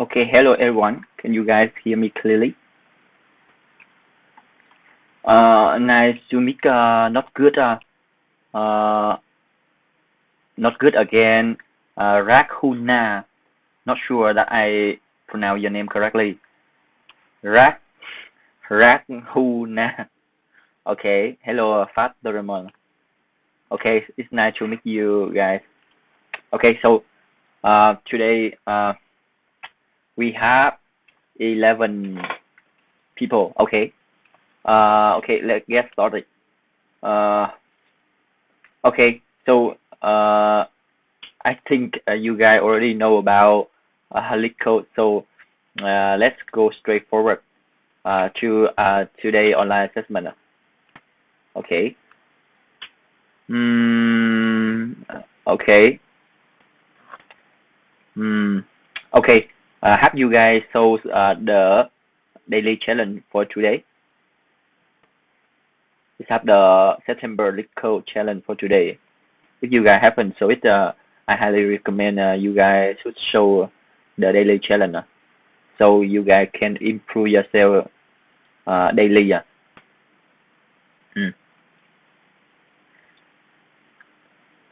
Okay, hello everyone. Can you guys hear me clearly? Nice to meet. Not good. Uh, Not good again. Rakhuna. Not sure that I pronounce your name correctly. Rak Rakhuna. Okay. Hello, Fat Doraemon. Okay, it's nice to meet you guys. Okay, so today we have 11 people. Okay. Okay, let's get started. Uh, okay, so I think you guys already know about Leetcode, so let's go straight forward to today online assessment. Okay. Mm, okay. Mm, okay. Have you guys saw the daily challenge for today? We have the September Leetcode challenge for today. If you guys haven't so it, I highly recommend you guys should show the daily challenge so you guys can improve yourself daily. Mm.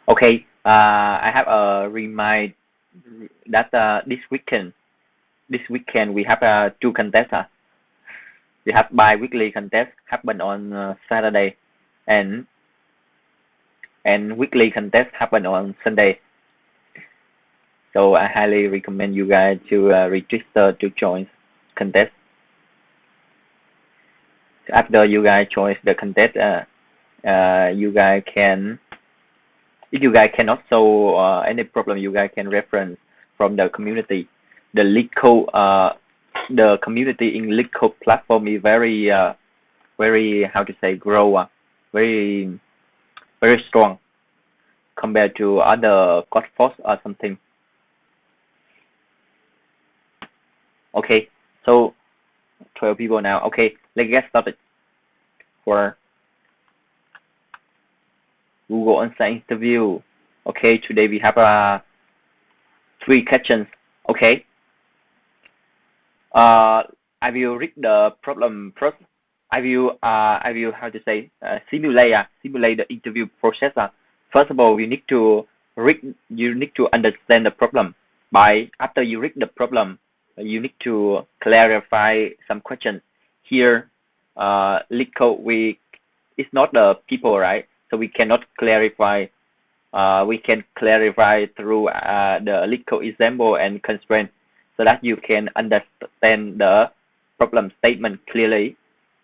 Okay, I have a remind that this weekend we have two contests. We have bi-weekly contest happen on Saturday, and weekly contest happen on Sunday. So I highly recommend you guys to register to join contest. After you guys join the contest, you guys can, if you guys cannot solve any problem, you guys can reference from the community. The Leetcode, the community in Leetcode platform is very how to say grow, very very strong compared to other Codforce or something. Okay, so 12 people now. Okay, let's get started for Google Onsite interview. Okay, today we have 3 questions. Okay, I will read the problem first. I will how to say simulate the interview process. First of all, you need to understand the problem. By after you read the problem, you need to clarify some questions. Here, Leetcode it's not the people, right? So we cannot clarify. We can clarify through the Leetcode example and constraint, so that you can understand the problem statement clearly,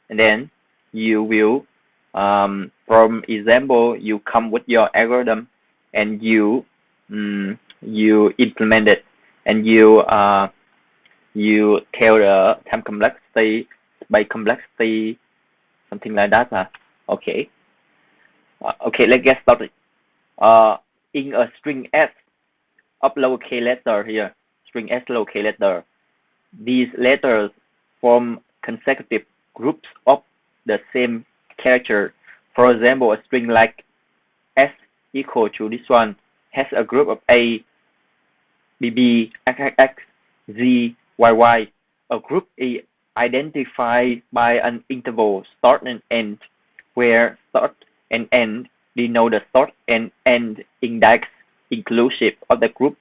and then you will from example you come with your algorithm, and you implement it, and you tell the time complexity by complexity, something like that. Okay. Okay, let's get started. In a string S of lowercase letter here, string S lowercase letter, these letters form consecutive groups of the same character. For example, a string like S equal to this one has a group of A, B, B, X, X, X, Z, Y, Y. A group is identified by an interval start and end, where start and end denote the start and end index inclusive of the group.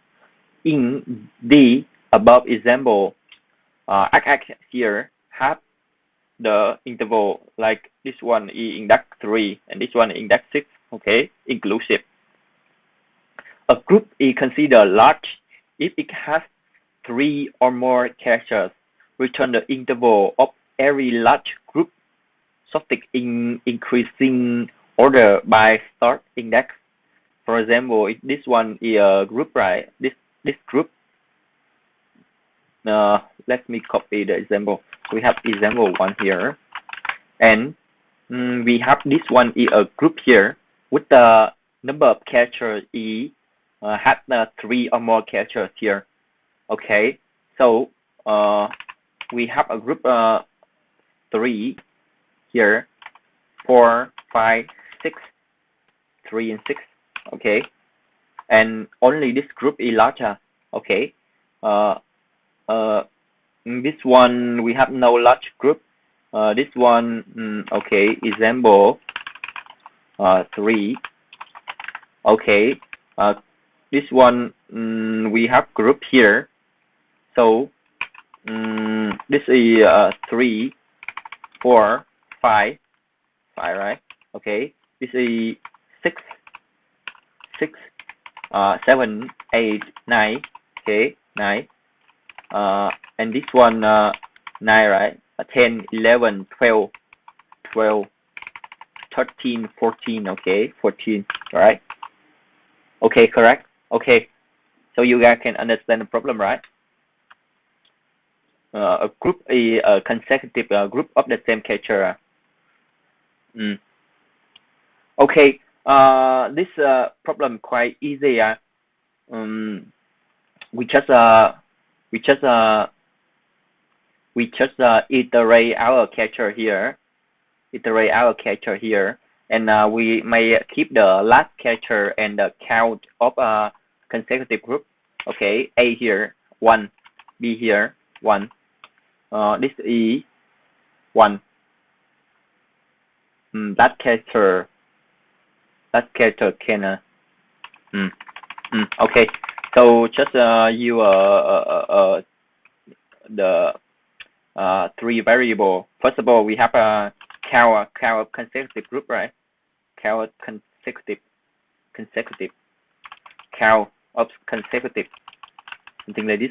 In the above example, X here have the interval like this one is index 3 and this one is index 6, okay, inclusive. A group is considered large if it has 3 or more characters. Return the interval of every large group sorted in increasing order by start index. For example, if this one is a group, right? This group. Let me copy the example. We have example 1 here, and we have this one is a group here with the number of characters has 3 or more characters here. Okay, so we have a group 3 here, 4, 5, 6, 3 and 6. Okay, and only this group is larger. Okay, This one we have no large group. This one, okay, example 3. Okay, this one we have group here. So this is 3, 4, 5, right? Okay, this is 6, 7, 8, 9. Okay, 9. And this one 9, right? 10, 11, 12, 13, 14. Okay, 14, right? Okay, correct. Okay, so you guys can understand the problem, right? A group is a consecutive group of the same character. Okay, this problem quite easy. We just iterate our character here, and we may keep the last character and the count of a consecutive group. Okay, A here 1, B here 1. This is 1. That character can. Okay, so just you the 3 variable. First of all, we have a count of consecutive group, right? Count of consecutive count of consecutive, something like this.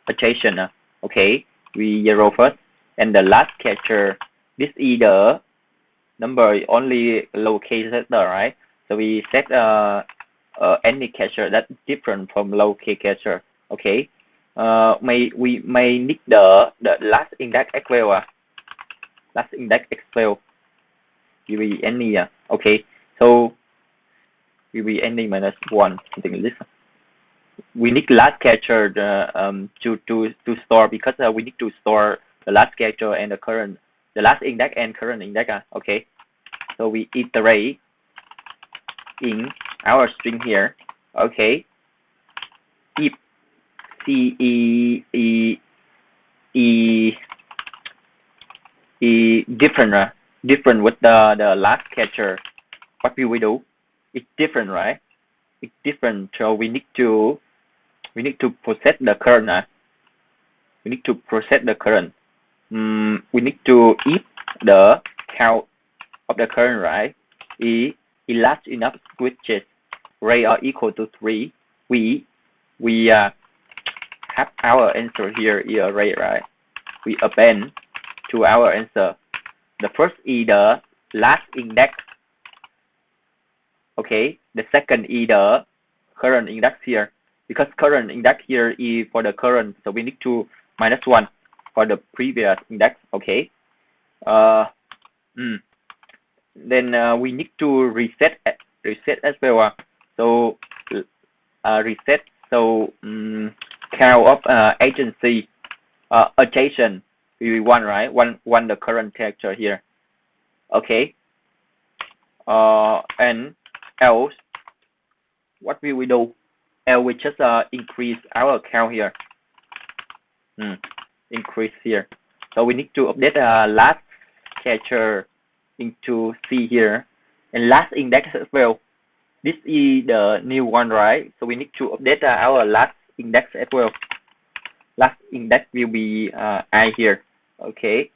Adjacent. Okay, we 0 first, and the last character. This is the number only lowercase letter, right? So we set any character that's different from lowercase character. Okay. We may need the last index as well. Last index as well. We will any. Okay. So we will any minus 1, something like this. We need last character to store, because we need to store the last character and the last index and current index. Okay. So we iterate in our string here. Okay. If C different with the last character, what will we do? It's different, right? It's different, so we need to process the current. We need to process the current. We need to if the count of the current, right, is large enough, which is greater or equal to 3, we have our answer here is array, right? We append to our answer. The first is the last index. Okay. The second is the current index here. Because current index here is for the current, so we need to minus 1 for the previous index. Okay. Then we need to reset as well. So reset. So count of agency adjacent will be 1, right? One the current character here. Okay. And else, what will we do? Else we just increase our count here. Increase here. So we need to update last character into C here, and last index as well. This is the new one, right? So we need to update our last index as well. Last index will be I here. Okay.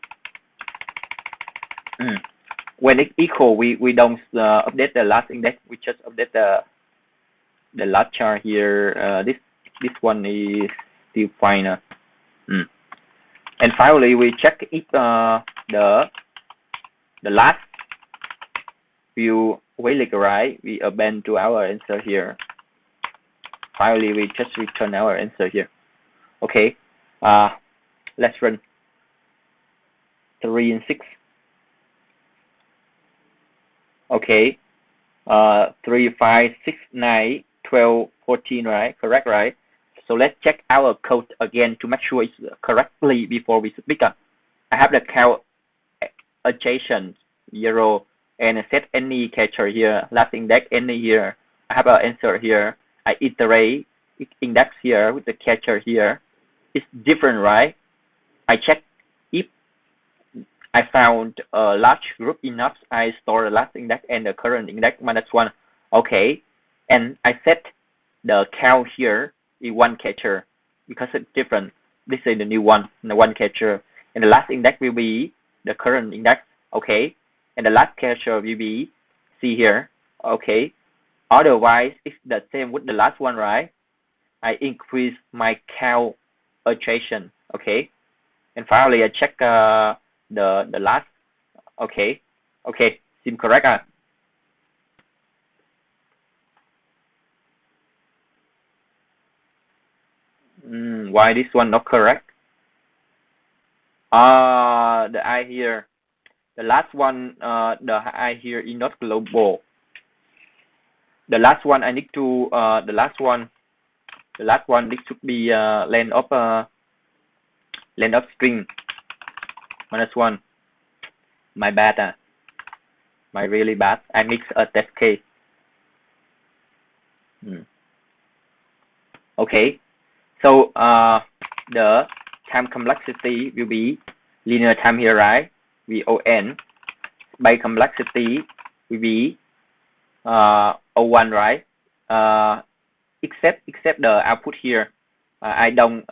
When it's equal, we don't update the last index. We just update the last char here. This one is still fine. And finally, we check if the last view valid, right? We append to our answer here. Finally, we just return our answer here. Okay. Let's run 3 and 6. Okay. 3, 5, 6, 9, 12, 14, right? Correct, right? So let's check our code again to make sure it's correctly before we submit. I have the count adjacent 0 and set any character here, last index any here. I have an answer here. I iterate index here with the character here. it's different, right? I check if I found a large group enough, I store the last index and the current index minus one. Okay, and I set the count here is one catcher because it's different. This is the new one, the one catcher, and the last index will be the current index. Okay, and the last catcher will be C here. Okay, otherwise it's the same with the last one, right? I increase my count iteration. Okay, and finally I check the last. Okay, okay, seem correct. Why this one not correct? The I here, the last one, the I here is not global. The last one I need to, the last one this should be length of string minus one. My bad. My really bad. I mix a test case. Okay, so the time complexity will be linear time here, right? VON. By complexity will be O1, right? Except the output here. I don't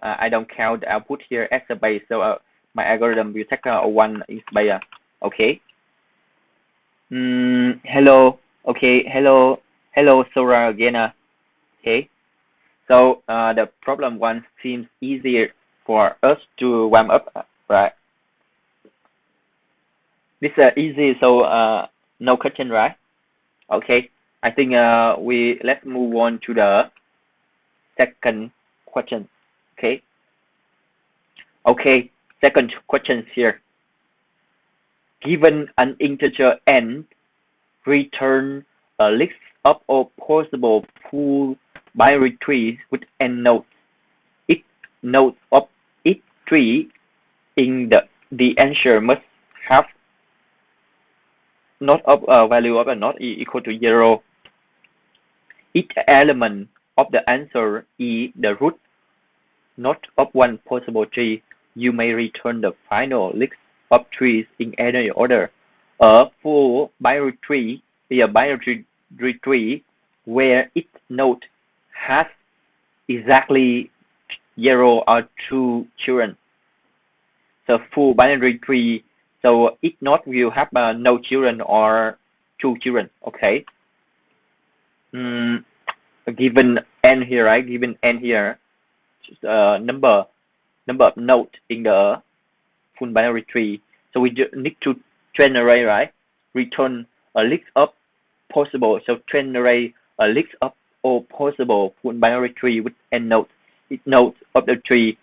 count the output here as a base, so my algorithm will take O1 is base. Okay. Hello. Okay. Hello, Sora again. Okay. So the problem one seems easier for us to warm up, right? This is easy, so no question, right? Okay. I think let's move on to the second question. Okay. Okay. Second question here. Given an integer n, return a list of all possible full binary trees with n nodes. Each node of each tree in the answer must have not of a value of a not equal to 0. Each element of the answer is the root node of one possible tree. You may return the final list of trees in any order. A full binary tree is a binary tree where each node has exactly 0 or 2 children. So full binary tree, so each node will have no children or 2 children. Okay. Given n here, right? Given n here, number of nodes in the full binary tree. So we need to generate, right? Return a list of possible. So generate a list of all possible full binary tree with n nodes. Each node of the tree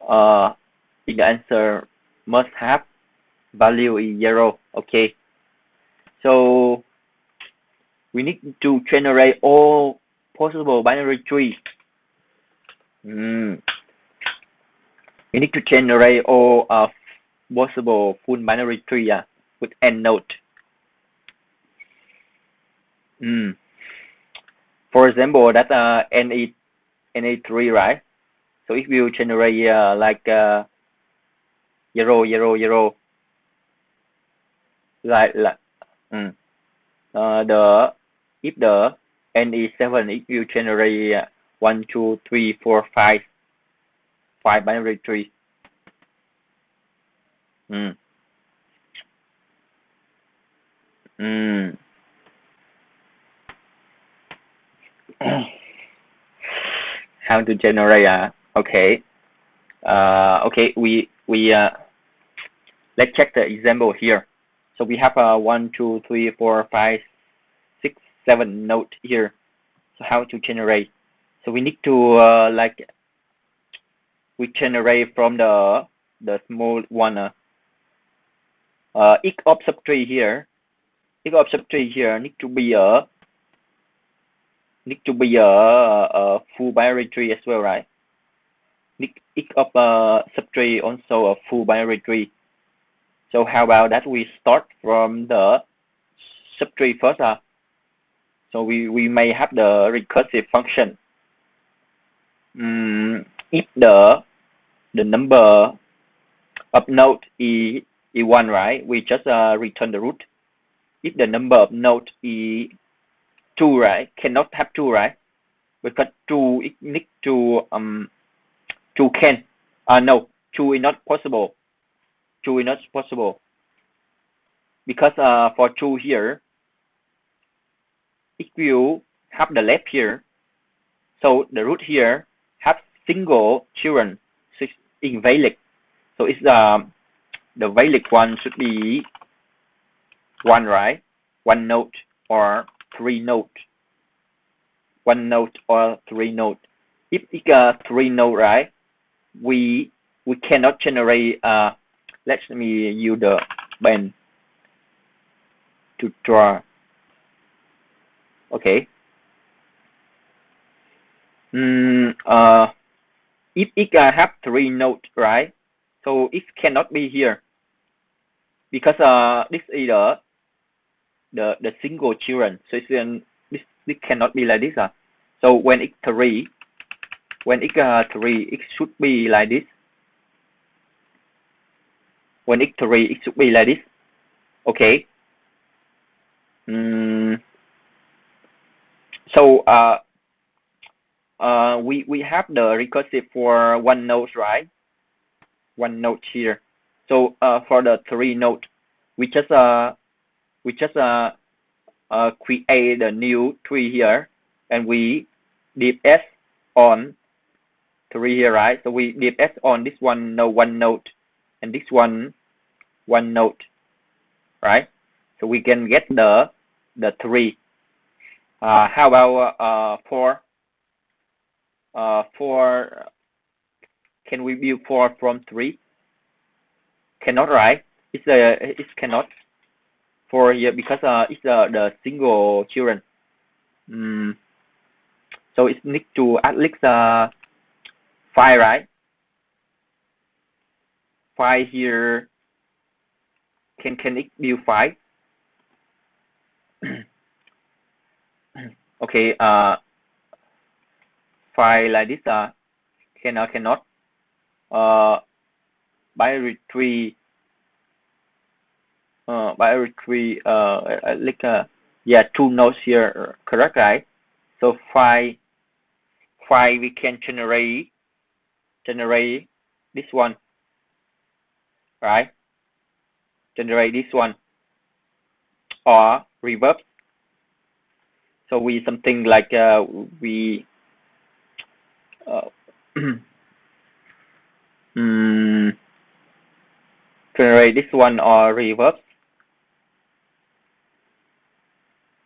in the answer must have value is 0. Okay. So we need to generate all possible binary trees. We need to generate all possible full binary tree with n node. For example, that n is 3, right? So it will generate like 0, 0, 0. Like if the n is 7, it will generate 1, 2, 3, 4, 5 binary trees. How to generate? Okay. Okay. We let's check the example here. So we have 1, 2, 3, 4, 5, 6, 7 nodes here. So how to generate? So we need to we generate from the small one. Each of subtree here. Each of subtree here need to be a full binary tree as well, right? Each of subtree also a full binary tree. So how about that we start from the subtree first? So we may have the recursive function. If the the number of node is one, right? We just return the root. If the number of node is 2, right? Cannot have 2, right? Because 2 is need to 2 can. No, 2 is not possible. 2 is not possible because for 2 here, it will have the left here. So the root here have single children, so it's invalid. So it's the valid one should be 1, right? 1 node or 3 node. 1 node or 3 node. If it's a 3 node, right? We cannot generate. Let me use the pen to draw. Okay. If it have 3 nodes, right? So it cannot be here because this is the single children. So this cannot be like this. So when it's 3, it should be like this. When it's 3, it should be like this. Okay. So we have the recursive for 1 node, right? 1 node here. So for the 3 node, we just create a new tree here, and we dip s on 3 here, right? So we dip s on this one node, and this one node, right? So we can get the 3. How about 4? 4, can we build 4 from 3? Cannot, right? It cannot 4 here because it's the single children. So it needs to at least 5, right? 5 here. Can it build 5? Okay. 5 like this. Cannot. Binary tree. Binary tree. Like yeah, 2 nodes here. Correct, right? So 5 we can generate this one, right? Generate this one or reverse. So we something like we generate this one or reverse,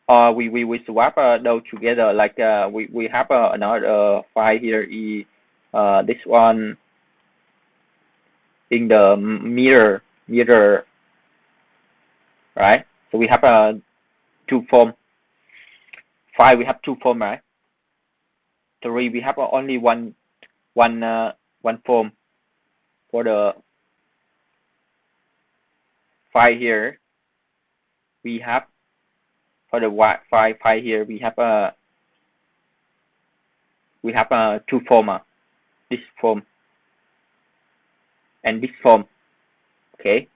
or we swap those together. Like we have another file here is this one in the mirror, right? So we have 2 form. 5 we have 2 form, right? 3 we have only one form. For the 5 here, we have for the 5 here we have 2 form. This form and this form. Okay.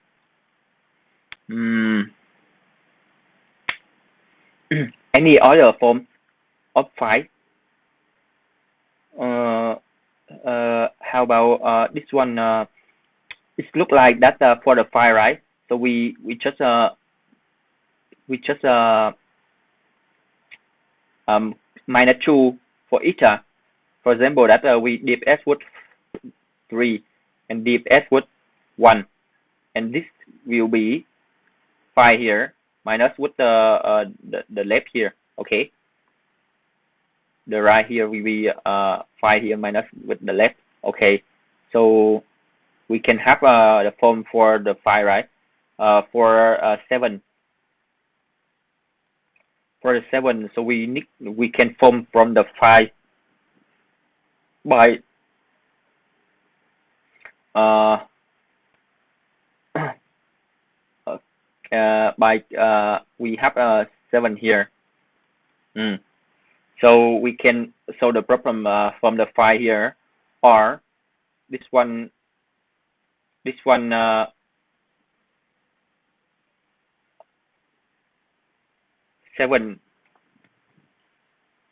Any other form of 5? How about this one? It look like that for the 5, right? So we just minus 2 for each. For example, that we dip s with 3 and dip s with 1, and this will be 5 here minus with the left here. Okay. The right here will be 5 here minus with the left. Okay. So we can have the form for the 5, right? For 7. For the 7, so we can form from the 5 by we have 7 here. So the problem from the 5 here, or this one this one 7.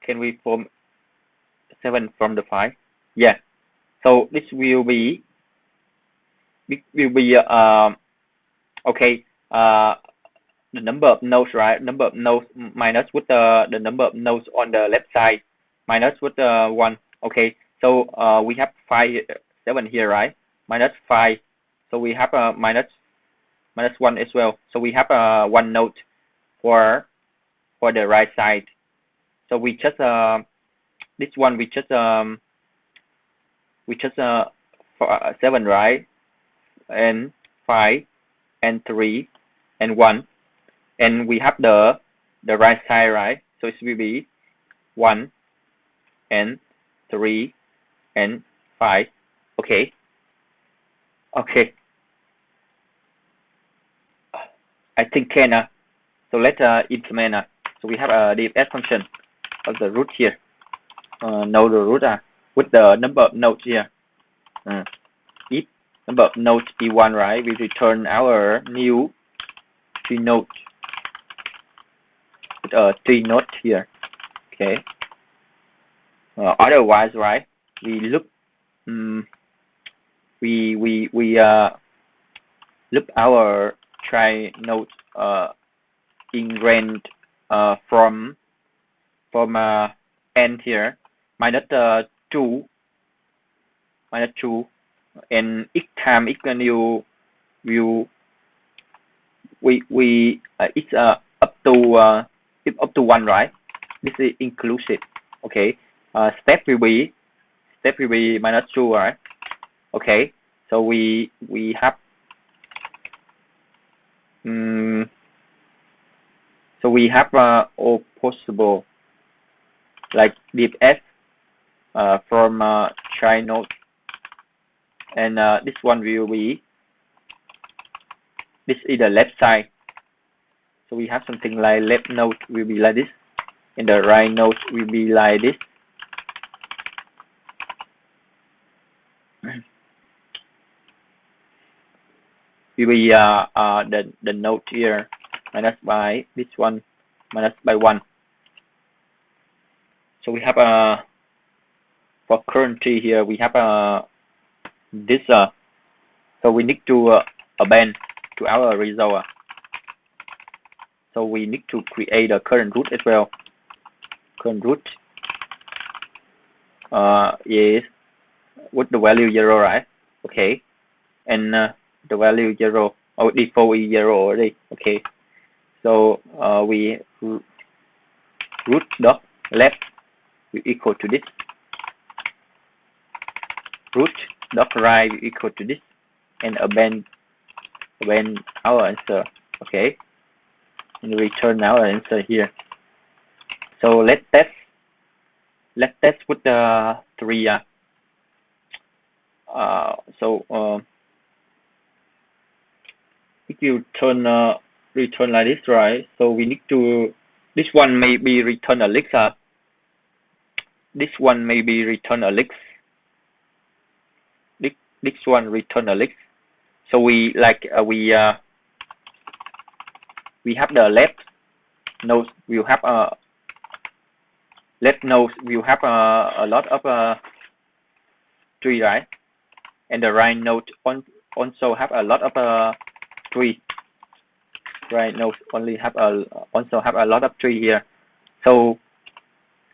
Can we form 7 from the 5? Yeah. So this will be okay. The number of nodes, right? Number of nodes minus with the number of nodes on the left side minus with 1. Okay. So we have 7 here, right? Minus 5. So we have minus 1 as well. So we have 1 node for the right side. So we just this one we just 7, right? And 5 and 3 and 1, and we have the right side, right? So it will be 1 and 3 and 5. Okay. Okay. I think can. So let's implement. So we have a def function of the root here. Know the root with the number of nodes here. If number of nodes be 1, right? We return our new 3 nodes with 3 nodes here. Okay. Otherwise, right? We look we look our try node in range from n here minus 2 and x time x new view we it's up to if up to 1, right? This is inclusive. Okay. Step will be minus 2, right? Okay. So we have so we have all possible like div s from try node, and this one will be this is the left side. So we have something like left node will be like this, and the right node will be like this. Will be the node here minus by this one minus by 1. So we have for currency here we have this so we need to append to our result. So we need to create a current root as well. Current root is with the value 0, right? Okay. And the value 0 default is 0 already. Okay. So we root dot left will equal to this. Root dot right will equal to this, and append our answer. Okay. And return our answer here. So let's test with the 3. If you return like this, right? So we need to this one may be return a list. This one may be return a list. This one return a list. So we like we have the left node will have left node will have a lot of tree, right? And the right node also have a lot of tree. Right node only have also have a lot of tree here. So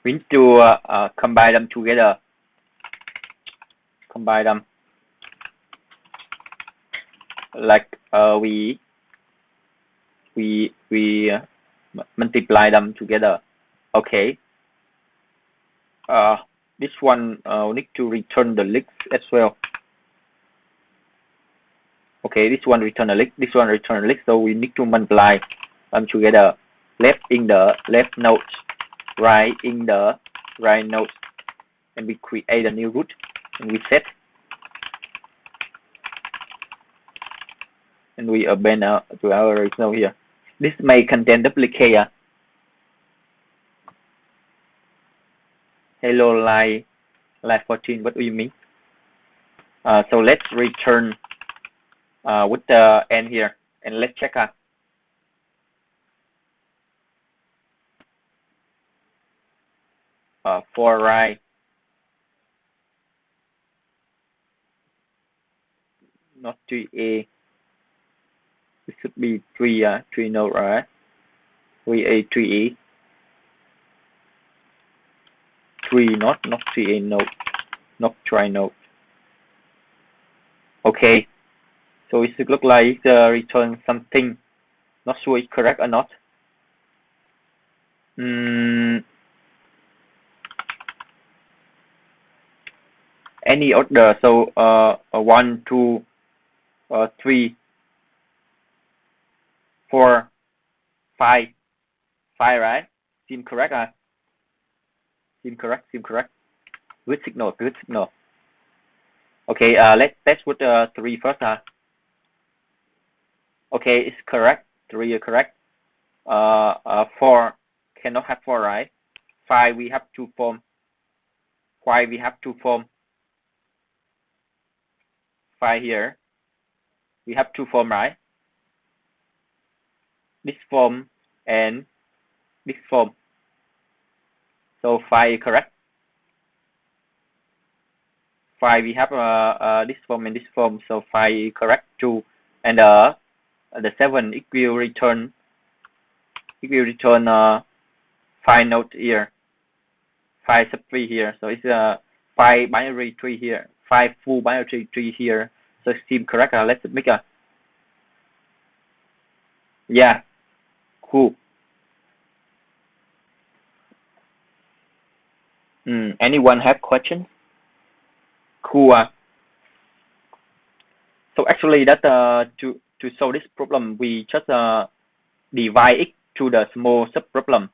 we need to combine them together. Combine them like we multiply them together. Okay. This one need to return the list as well. Okay, this one return a list, this one return a list, so we need to multiply them together. Left in the left node, right in the right node, and we create a new root, and we set, and we append to our result here. This may contain duplicate. Hello, line 14. What do you mean? So let's return with the n here, and let's check. For right, not 3a. It should be 3 node, right? 3a, 3e, 3 not 3a node, not try node. Okay, so it should look like return something. Not sure it's correct or not. Any order, so 1, 2, 3, 4, 5, right? Seem correct? Seem correct. Good signal. Okay, let's test with 3 first. Okay, it's correct. 3 is correct. 4 cannot have 4, right? 5 we have 2 form. 5 we have 2 form. 5 here we have 2 form, right? This form and this form. So 5 is correct. 5 we have this form and this form, so 5 is correct too. And the 7 it will return 5 node here, 5 sub 3 here. So it's 5 binary tree here, 5 full binary tree here. So it seems correct. Let's make yeah, cool. Anyone have questions? Cool. So actually that to solve this problem, we just divide it to the small sub problem,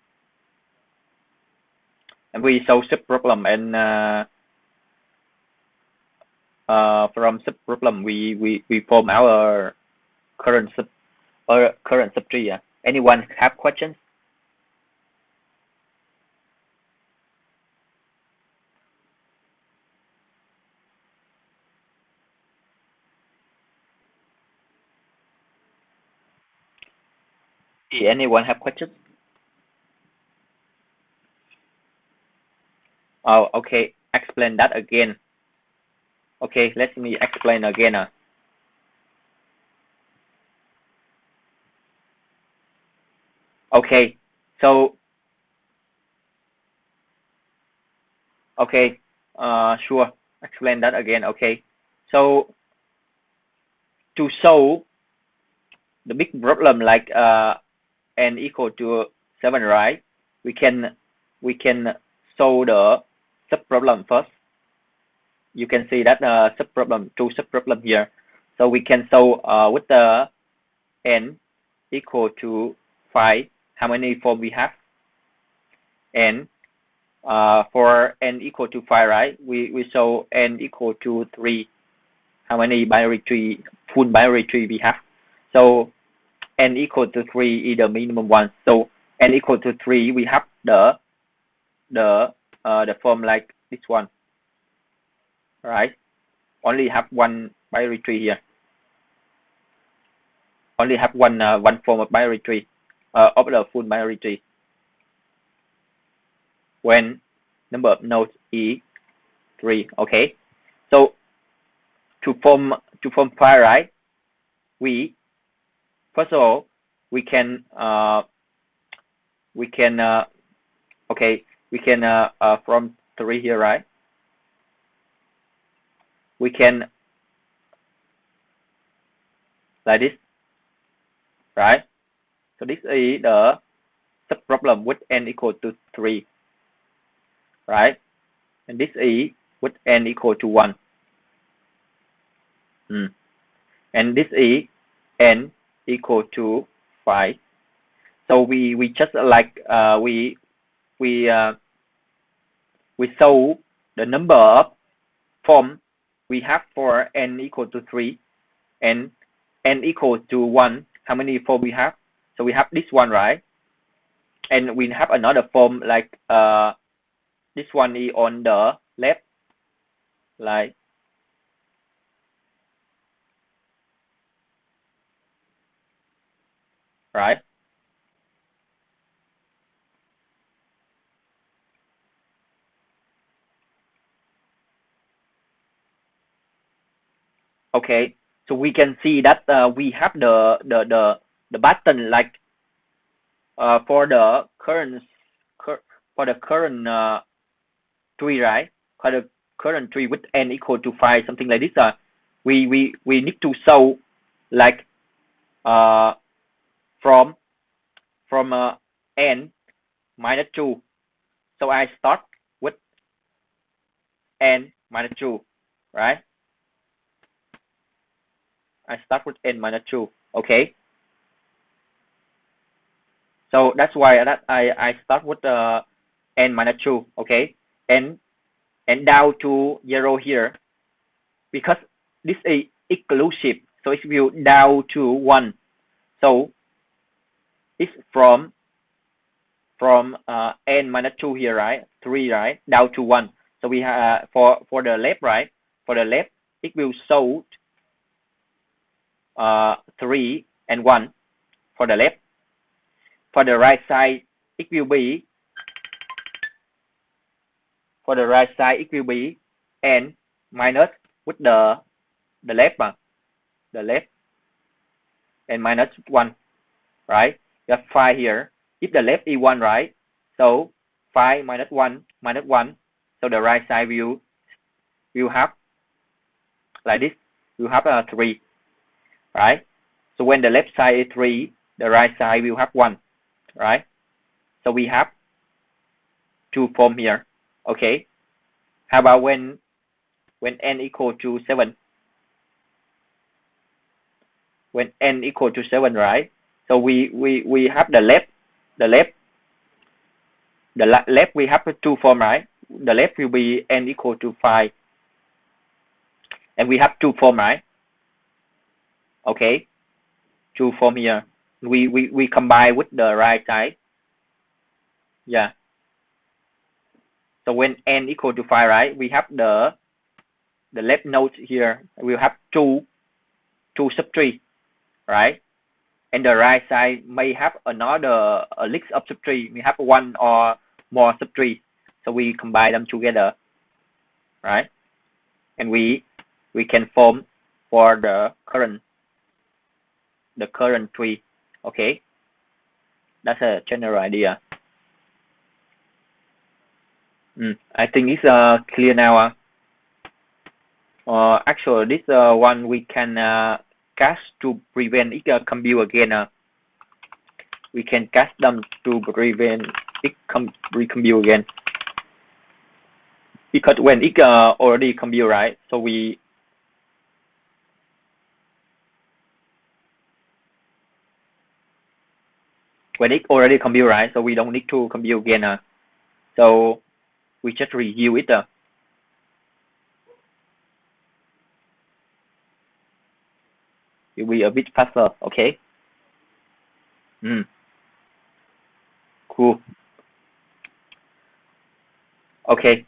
and we solve sub problem, and from sub problem we form our current sub tree. Anyone have questions? Anyone have questions? Oh, okay. Explain that again. Okay, let me explain again. Okay, so okay, sure. Explain that again. Okay, so to solve the big problem like n equal to 7, right? We can solve the sub problem first. You can see that sub problem, 2 sub problem here. So we can solve with the n equal to 5. How many form we have? And for n equal to 5, right? We show n equal to 3. How many binary tree, full binary tree we have? So n equal to 3 is the minimum one. So n equal to 3, we have the form like this one, right? Only have one binary tree here. Only have one form of binary tree of the full binary tree. When number of nodes is 3. Okay. So to form 5, right? We first of all we can from 3 here, right? We can like this, right? So this is the sub problem with n equal to 3, right? And this is with n equal to 1. And this is n equal to 5. So we just like we solve the number of form we have for n equal to 3 and n equal to 1. How many form we have? So we have this one, right? And we have another form like this one is on the left, like right? Okay, so we can see that we have the button like for the current tree, right? For the current tree with n equal to 5, something like this. We need to show like uh from n minus 2. So I start with n minus 2, right? I start with n minus 2. Okay. So that's why that I start with n minus 2. Okay. And down to 0 here, because this is exclusive. So if you down to 1, so it's from n minus 2 here, right? 3, right? Down to 1. So we have for the left, right? For the left, it will show 3 and 1 for the left. For the right side, it will be n minus with the left, the left, and minus 1, right? You have 5 here. If the left is 1, right? So 5 minus 1 minus 1. So the right side will have like this. You have 3, right? So when the left side is 3, the right side will have 1, right? So we have 2 form here. Okay. How about when n equal to 7? When n equal to 7, right? So we have the left we have 2 form, right? The left will be n equal to 5, and we have 2 form, right? Okay, 2 form here. We combine with the right side. Yeah. So when n equal to 5, right? We have the left node here. We'll have 2 subtree, right? And the right side may have another list of subtree. We have 1 or more subtree. So we combine them together, right? And we can form for the current tree. Okay, that's a general idea. I think it's clear now. Actually, this one we can cast to prevent it compute again. We can cast them to prevent it recompute again. Because when it already compute, right? So when it already compute, right? So we don't need to compute again. So we just review it. It will be a bit faster. Okay. Cool. Okay.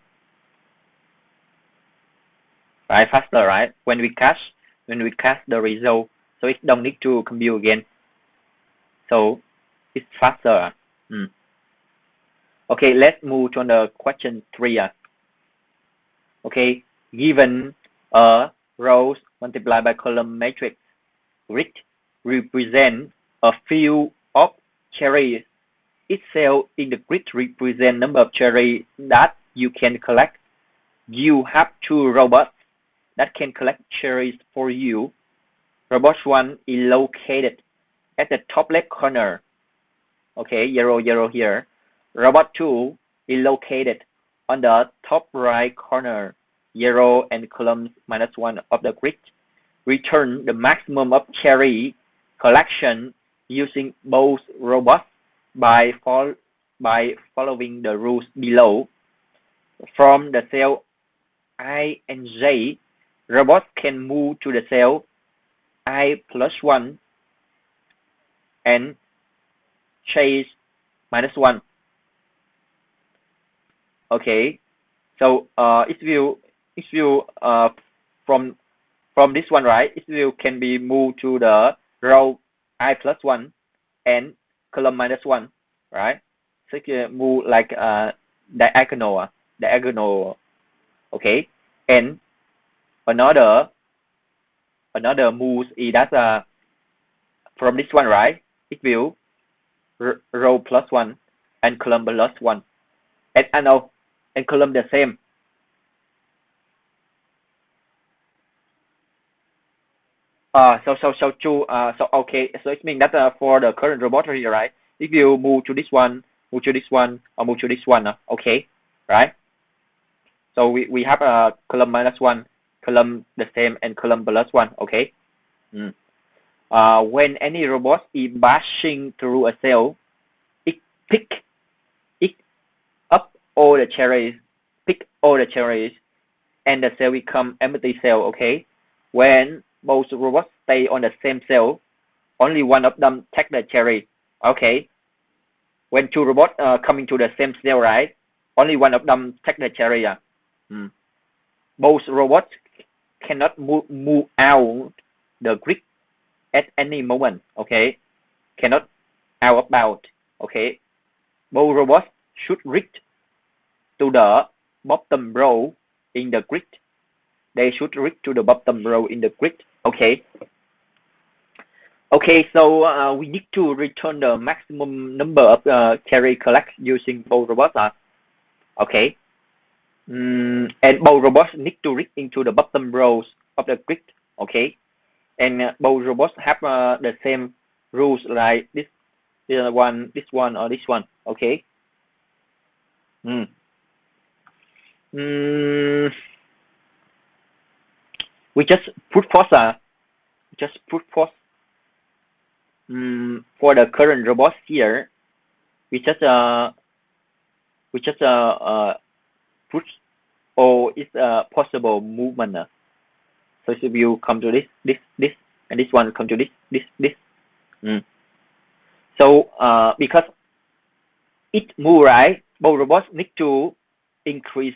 Right, faster, right? When we cast the result, so it don't need to compute again. So it's faster. Okay, let's move to the question 3. Okay, given a rows multiplied by column matrix, grid represent a field of cherries. Each cell in the grid represent number of cherries that you can collect. You have 2 robots that can collect cherries for you. Robot 1 is located at the top left corner. Okay, 0, 0 here. Robot 2 is located on the top right corner, 0 and column -1 of the grid. Return the maximum of cherry collection using both robots by following the rules below. From the cell I and J, robots can move to the cell I plus 1 and chase -1. Okay, so if you from this one, right, it will can be moved to the row I plus 1 and column -1, right? So move like diagonal, okay. And another move is that from this one, right? It will row +1 and column +1, and no, and column the same. So okay, so it means that for the current robot here, right? If you move to this one, move to this one, or move to this one, okay, right? So we have a column -1, column the same, and column +1, okay. When any robot is passing through a cell, it pick it up all the cherries, and the cell become empty cell, okay. When both robots stay on the same cell, only one of them take the cherry, okay. When two robots coming to the same cell, right? Only one of them take the cherry. Both robots cannot move out the grid at any moment, okay. Cannot out about, okay. Both robots should reach to the bottom row in the grid. They should reach to the bottom row in the grid, okay. Okay, so we need to return the maximum number of cherry collect using both robots. Okay. And both robots need to reach into the bottom rows of the grid. Okay. And both robots have the same rules like this one, or this one. Okay. We just put pause. For the current robots here, we just put all its possible movement. So if you come to this, and this one come to this. So because it move, right, both robots need to increase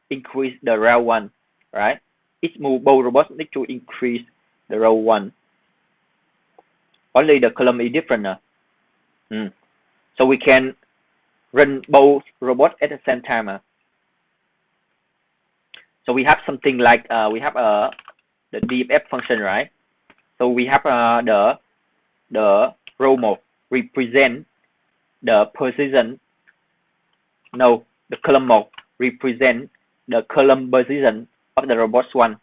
the row 1, right? It move, both robots need to increase the row 1. Only the column is different. So we can run both robots at the same time. So we have something like we have the dff function, right? So we have the row mode represent the position. No, the column mode represent the column position of the robot 1.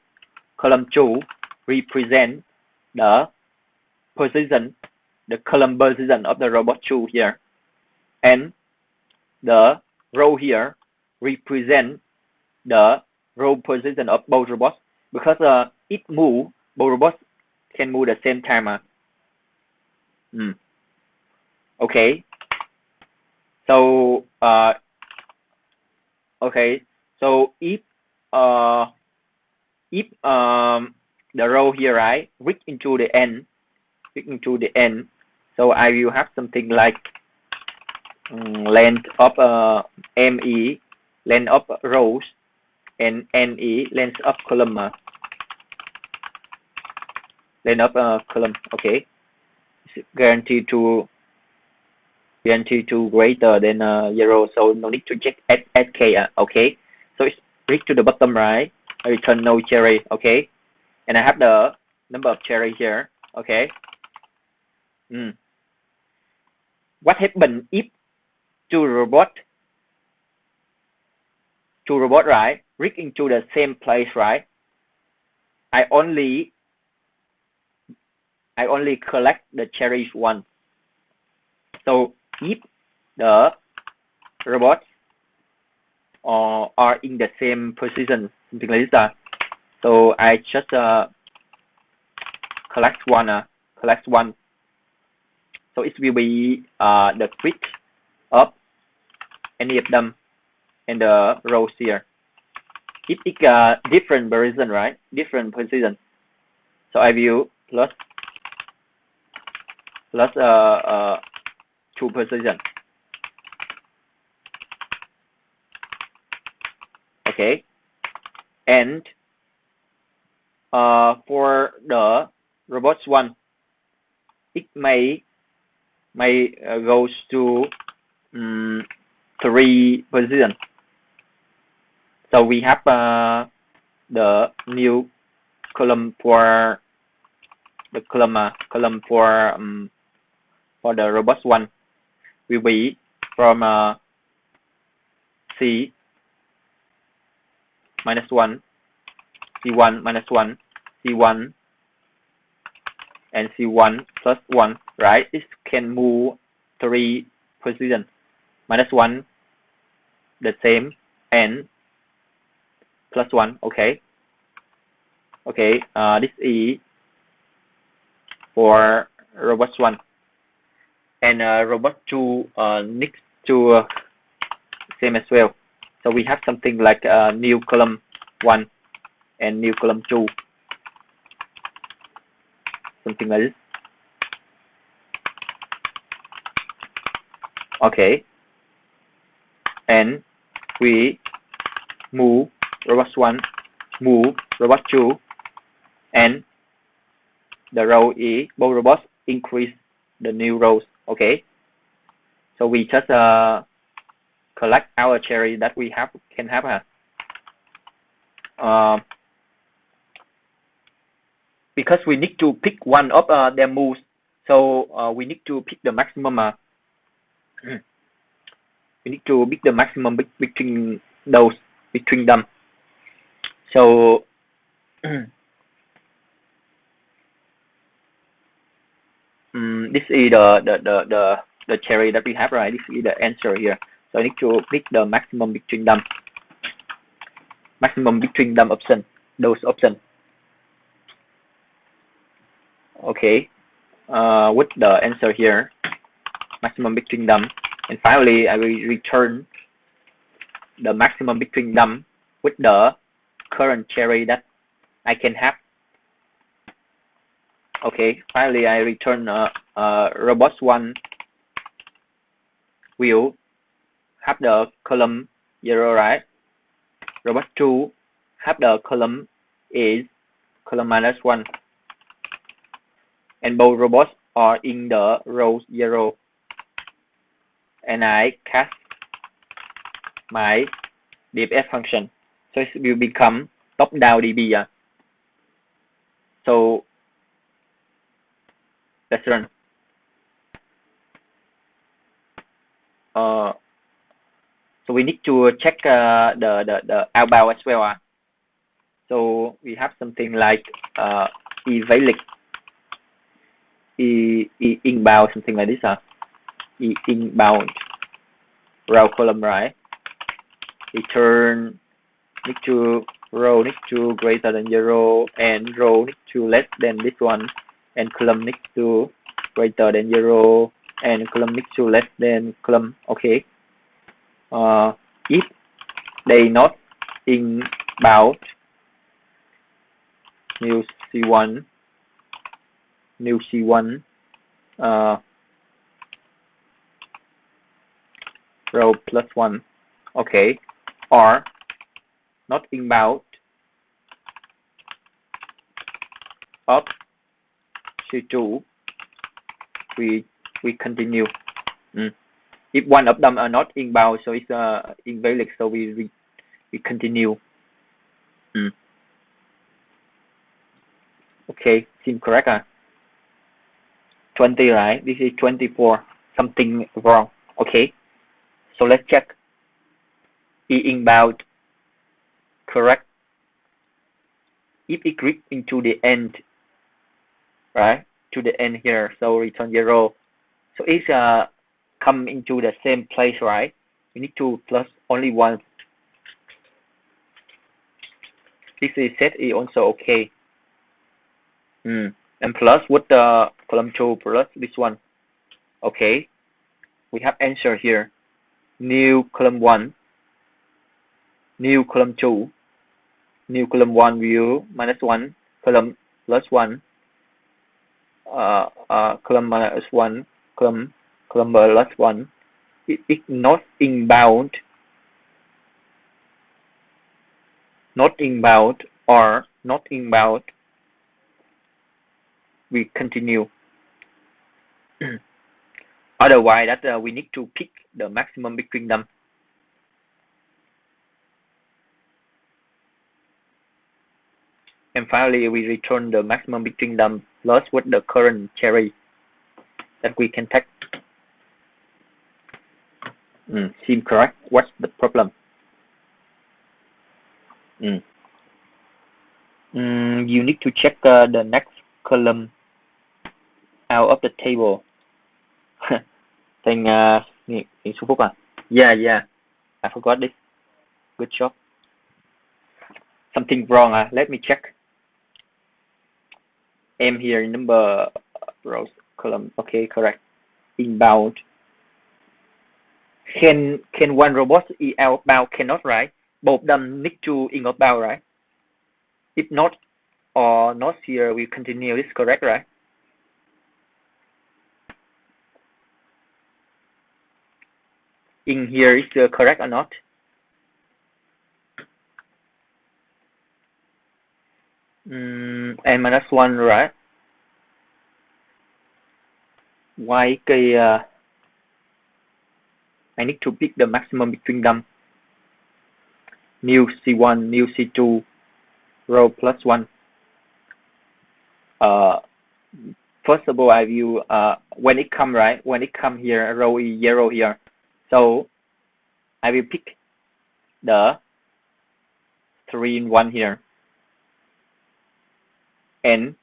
Column 2 represent the position, the column position of the robot 2 here, and the row here represent the row position of both robots, because it move, both robots can move at the same time. Okay. So okay. So if the row here, right, reach into the end, so I will have something like length of ME, length of rows, and NE, length of column. Length of column. Okay. It's guaranteed to greater than 0, so no need to check at k. Okay. So it's reach to the bottom, right? I return no cherry. Okay. And I have the number of cherry here. Okay. What happens if two robot, right, reach into the same place, right? I only collect the cherries once. So if the robots are in the same position, something like this, so I just collect one. So it will be the grid of any of them in the rows here. If it's a different position, right? Different position. So I will plus 2 position. Okay. And for the robots 1, it may may goes to 3 position. So we have the new column for the column for the robust one will be from C -1, C1 -1, C1 and C1 plus 1, right? It can move 3 position. -1 the same and +1. Okay. Okay. This is for robust 1, and robust 2 needs to same as well. So we have something like new column 1 and new column 2, something like this. Okay, and we move robust 1, move robust 2, and the row is both robust, increase the new rows. Okay, so we just collect our cherry that we can have because we need to pick one of their moves, so we need to pick the maximum. We need to pick the maximum between them. So this is the cherry that we have, right? This is the answer here. So I need to pick the maximum between them. Maximum between them option, those options. Okay, with the answer here, maximum between them, and finally I will return the maximum between them with the current cherry that I can have. Okay, finally I return robust 1 will have the column 0, right? Robust 2 have the column is column -1, and both robots are in the row 0, and I cast my DFS function, so it will become top-down DB. So let's run. So we need to check the outbound as well. So we have something like evaluate inbound, something like this. Inbound row column, right? Return next to row next to greater than 0, and row next to less than this one, and column next to greater than 0, and column next to less than column. Okay. If they not inbound, new C1 row +1. Okay, or not inbound up C2, we continue. If one of them are not inbound, so it's invalid, so we continue. Okay, seem correct. 20, right? This is 24. Something wrong. Okay, so let's check. Inbound correct. If it click into the end, right, to the end here, so return 0. So it's come into the same place, right? We need to plus only one. This is set is also okay. And plus with the column 2 plus this one. Okay, we have answer here. New column 1, new column 2, new column 1 view -1, column +1, column -1, column +1. It is not inbound, or not inbound. We continue. Otherwise, that we need to pick the maximum between them. And finally, we return the maximum between them plus with the current cherry that we can take. Seem correct. What's the problem? You need to check the next column out of the table. Thành số phút à? Yeah. I forgot this. Good job. Something wrong. Let me check. M here, number rows, column. Okay, correct. Inbound. Can one robot be outbound? Cannot, right? Both of them need to in outbound, right? If not, or not here, we continue. Is correct, right? In here is correct or not? And minus one, right? Why I need to pick the maximum between them. New C1, new C2, row plus one. First of all, I view when it come, right? When it come here, row is 0 here. So I will pick the 3 in 1 here. And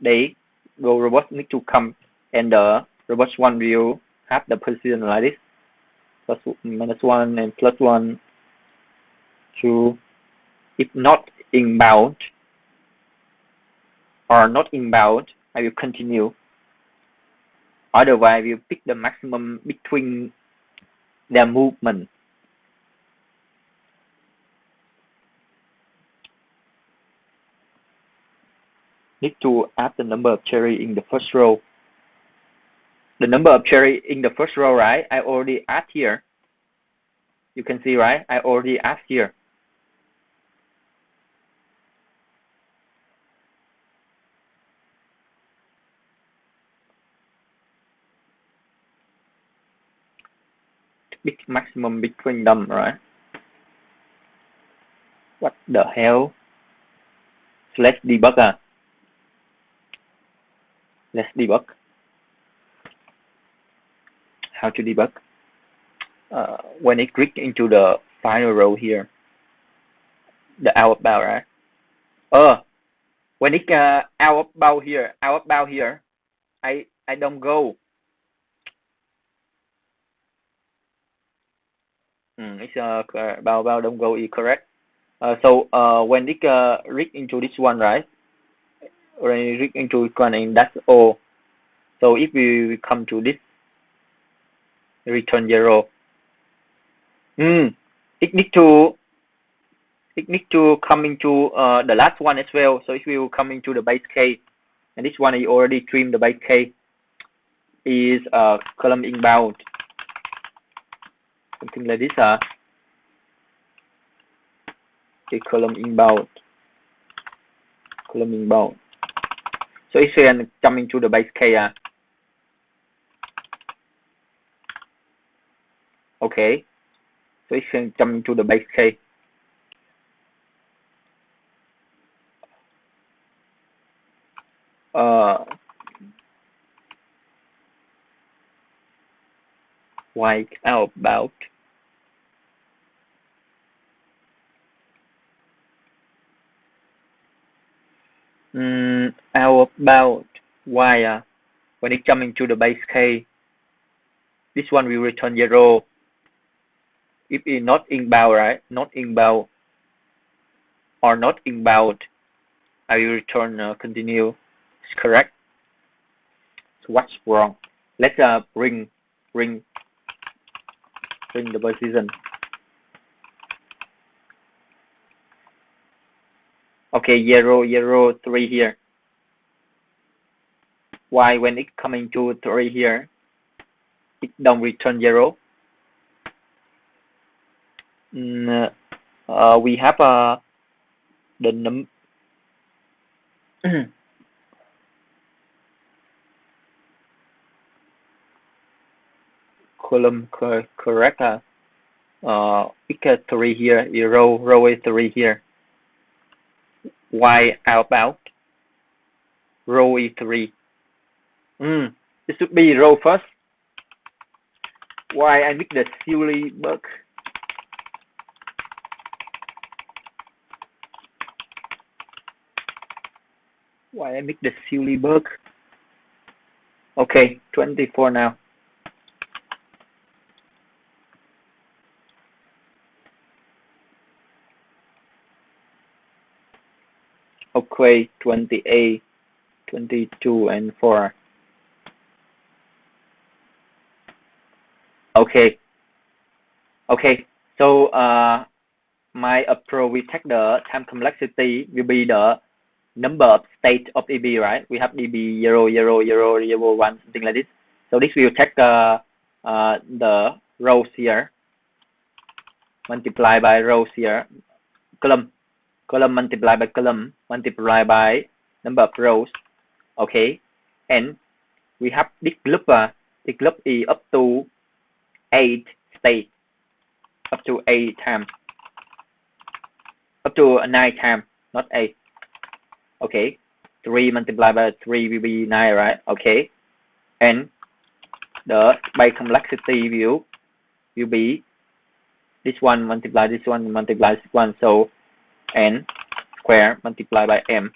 they go robot need to come, and the robot 1 will have the position like this. Plus minus 1 and plus 1, 2. If not inbound or not inbound, I will continue. Otherwise, I will pick the maximum between their movement. Need to add the number of cherry in the first row. The number of cherry in the first row, right? I already add here. You can see, right? I already add here. Big maximum between them, right? What the hell? So let's debug. Let's debug. How to debug? When it click into the final row here, the outbound, right? When it outbound here, I don't go. It's bound don't go is correct. So when it reach into this one, right? When it reach into this one, and that's all. So if we come to this, return 0. It need to come into the last one as well. So it will come into the base case, and this one is already trimmed. The base case is column inbound, something like this. The column inbound. So it's can come into the base case. Okay. So it can come into the base case. White outbound. Outbound. Why? When it comes into the base case, this one will return 0. If it's not inbound, right? Not inbound or not inbound, I will return continue. It's correct. So what's wrong? Let's bring the position. Okay, 0, 3 here. Why when it coming to 3 here, it don't return 0? We have the num column correct. Pick 3 here, row is 3 here. Y outbound, row is 3. It should be row first. Why I make the silly bug? Why I make the silly bug? Okay, 24 now. Okay, 28, 22, and 4. Okay. Okay. So my approach, we take the time complexity will be the number of state of DB, right? We have DB 0, 0, 0, 0, 1, something like this. So this will take the rows here, multiply by rows here, column multiply by column, multiply by number of rows. Okay, and we have this loop is up to 8 states, up to 8 times, up to 9 times, not 8. Okay, 3 multiplied by 3 will be 9, right? Okay, and the by complexity will be this one multiply this one multiply this one, so n square multiplied by m.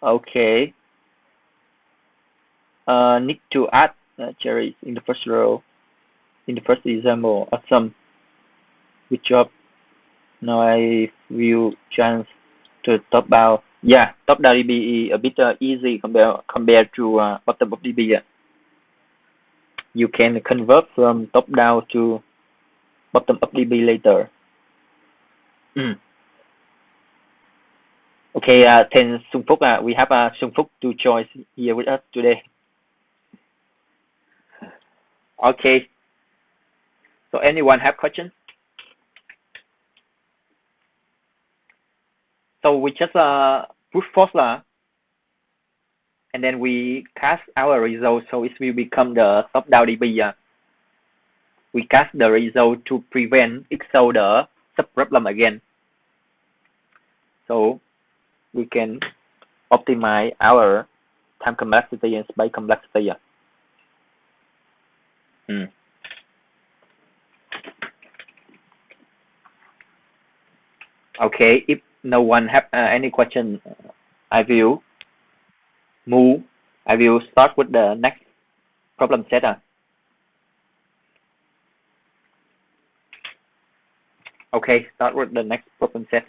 Okay. Need to add cherries in the first row, in the first example. Awesome. Good job. Now I will change to top down. Yeah, top down DB is a bit easy compared to bottom up DB. You can convert from top down to bottom up DB later. Okay, then Sung Phúc, we have Sung Phúc to join here with us today. Okay. So anyone have questions? So we just brute force and then we cast our result, so it will become the top down DB. We cast the result to prevent it show the sub problem again. So we can optimize our time complexity and space complexity. Okay, if no one have any question, I will start with the next problem set. Okay, start with the next problem set.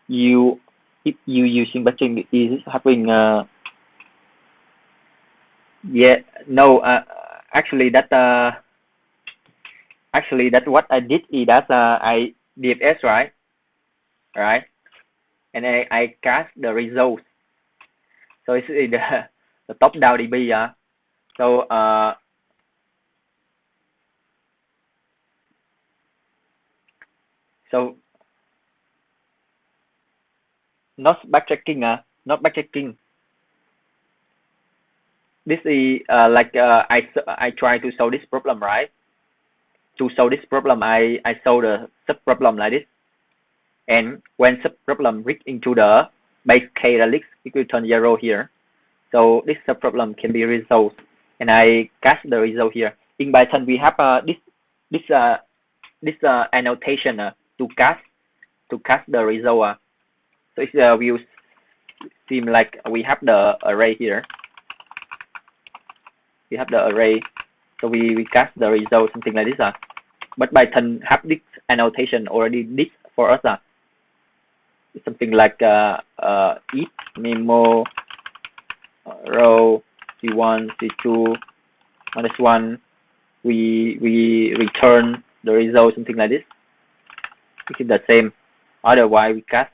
If you using batching is having actually that what I did is that I DFS, right, and I cast the results, so it's the top down DB. So so not backtracking. This is I try to solve this problem, right? To solve this problem, I solve the sub problem like this, and when sub problem reach into the base case helix equation 0 here, so this sub problem can be resolved, and I cast the result here. In Python, we have this annotation to cast the result. So it will seem like we have the array here. We have the array, so we cast the result, something like this. But Python have this annotation already did for us. It's something like if memo row c1 c2 -1, we return the result, something like this. Which is the same. Otherwise we cast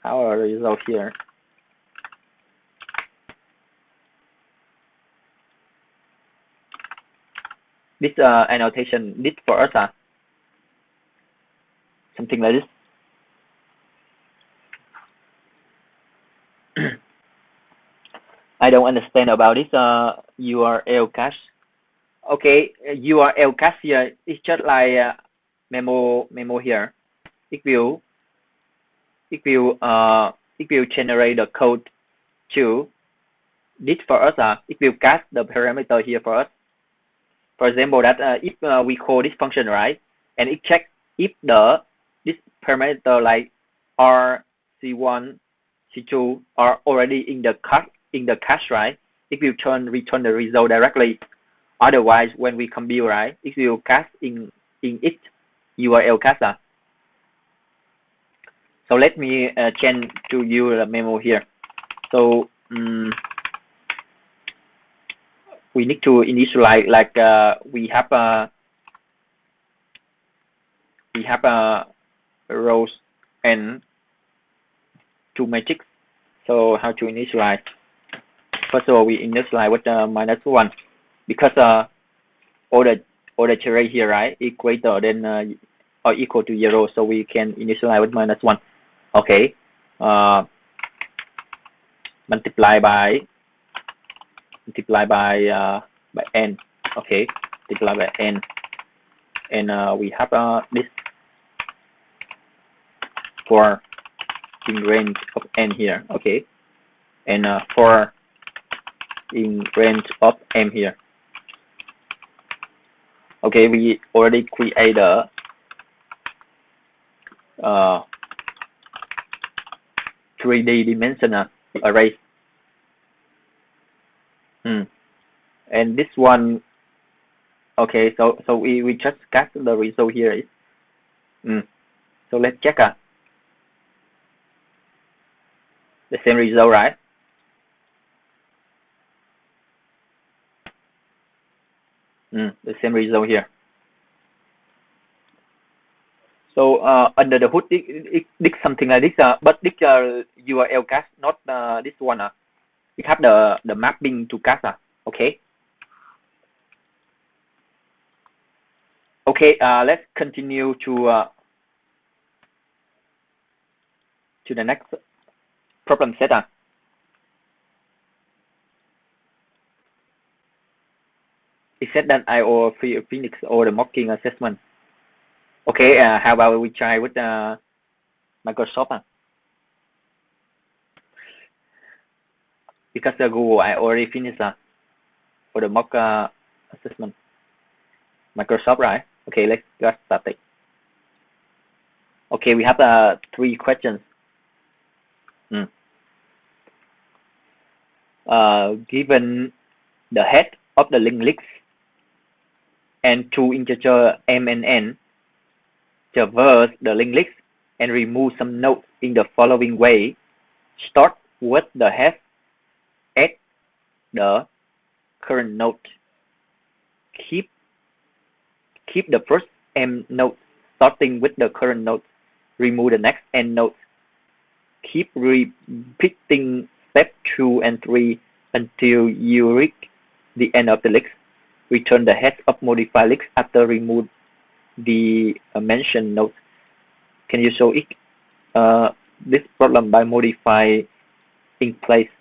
our result here. this annotation did for us something like this. I don't understand about this URL cache. Okay, URL cache here is just like memo here. It will generate the code to this for us. It will cast the parameter here for us. For example, that if we call this function, right, and it checks if this parameter like R1C, C2 are already in the cache, right, it will return the result directly. Otherwise, when we compile, right, it will cast in its URL cache. So let me change to you the memo here. So we need to initialize like we have rows and two matrix. So how to initialize? First of all, we initialize with -1 because all the array here, right, is greater than or equal to 0, so we can initialize with -1. Okay. Multiply by n. Okay, multiply by n, and we have this for in range of n here. Okay, and for in range of m here. Okay, we already create a 3D dimensional array. And this one, okay, so we just cast the result here is so let's check the same result, right? The same result here. So under the hood, it something like this, but this URL cache, not this one. We have the mapping to cache. Okay. Okay. Let's continue to the next problem set. It said that I/O Phoenix or the mocking assessment. Okay. How about we try with Microsoft? Because Google I already finished for the mock assessment. Microsoft, right? Okay, let's get started. Okay, we have 3 questions. Given the head of the linked list and 2 integer m and n, traverse the linked list and remove some nodes in the following way. Start with the head at the current node. Keep the first m node starting with the current node. Remove the next n nodes. Keep repeating step 2 and 3 until you reach the end of the list. Return the head of modified list after remove the mentioned nodes. Can you show it this problem by modify in place?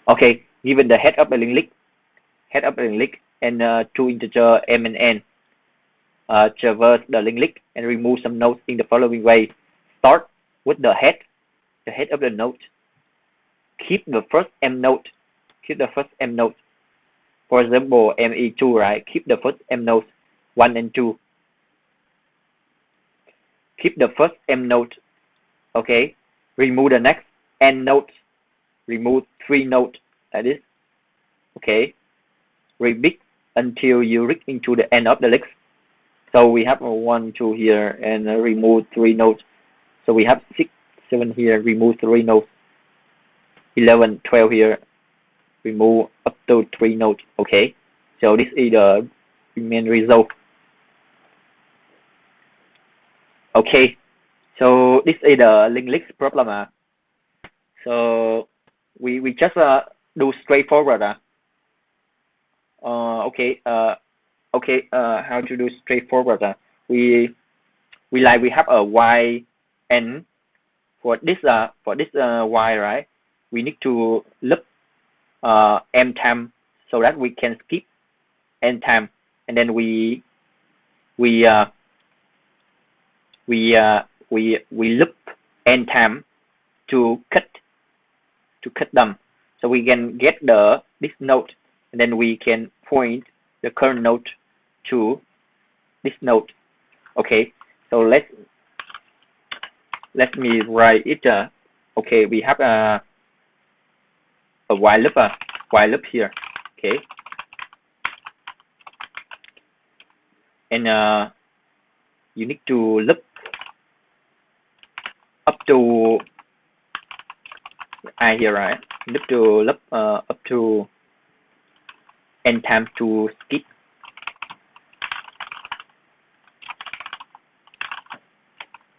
Okay, given the head of the linked list and 2 integer m and n, traverse the linked list and remove some nodes in the following way. Start with the head of the node. Keep the first m node. For example, me2, right? Keep the first m nodes 1 and 2. Keep the first m node. Okay. Remove the next n nodes. Remove 3 nodes like this. Okay. Repeat until you reach into the end of the list. So we have 1, 2 here and remove 3 nodes. So we have 6, 7 here. Remove 3 nodes. 11, 12 here. Remove up to 3 nodes. Okay. So this is the main result. Okay. So this is the linked list problem. So we just do straightforward. Okay. Okay, how to do straightforward. We have a y n for this y, right? We need to loop m time so that we can skip n time, and then we uh, loop n time to cut them, so we can get this node, and then we can point the current node to this node. Okay, so let me write it. Okay, we have a while loop here. Okay, and you need to loop up to I here, right? Loop up to n time to skip.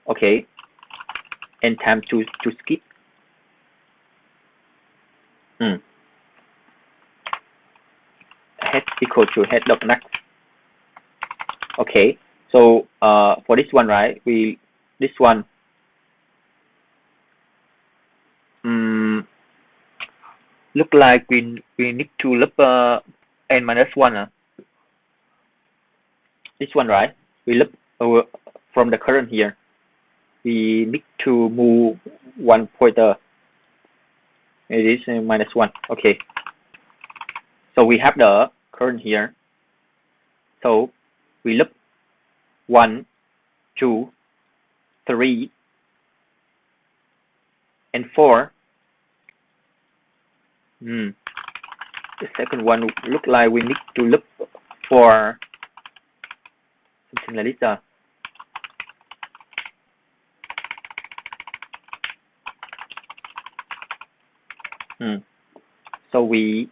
Okay, n time to skip. Head equal to head log next. Okay, so for this one, right? This one look like we need to loop n minus one. This one, right? We loop over from the current here. We need to move one pointer. It is minus one. Okay. So we have the current here. So we loop 1, 2, 3, and 4. The second one look like we need to look for something like this. So we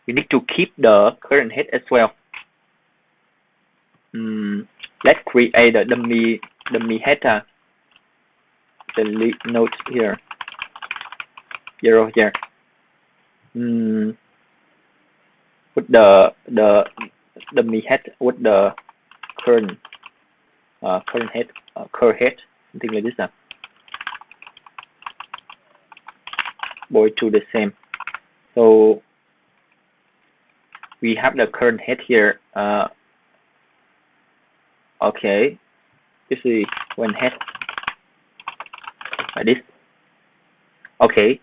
need to keep the current head as well. Let's create the dummy header. The lead node here. 0 here. Put the dummy head with the current head, current head, something like this. Boy to the same. So we have the current head here. Okay, this is one head like this. Okay.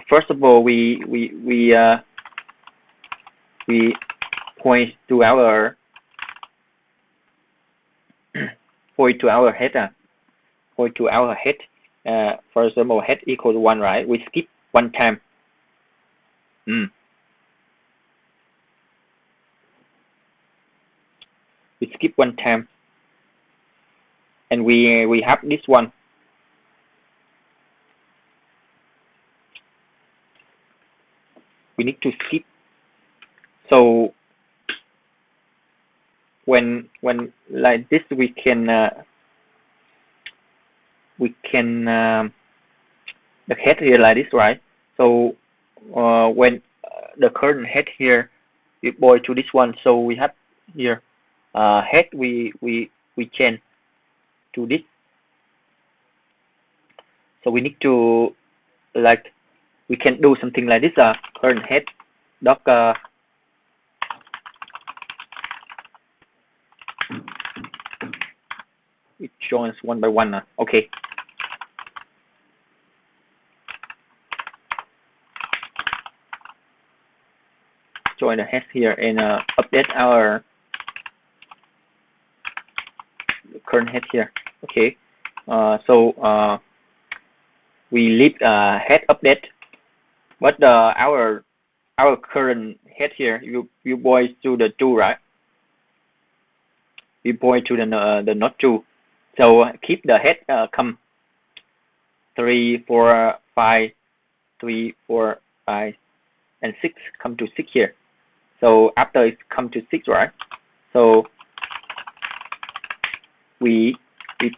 First of all, we point to our head. Point to our head. For example, head equals 1, right? We skip one time. We skip one time, and we have this one. We need to skip. So when like this, we can the head here like this, right? So when the current head here, we point to this one. So we have here head we change to this. So we need to we can do something like this. Current head doc it joins one by one. Okay. Join the head here and update our current head here. Okay. So we leave head update, but our current head here you point to the 2, right? We point to the node 2. So keep the head come 3, 4, 5, 3, 4, 5, and 6. Come to 6 here. So after it come to 6, right? So we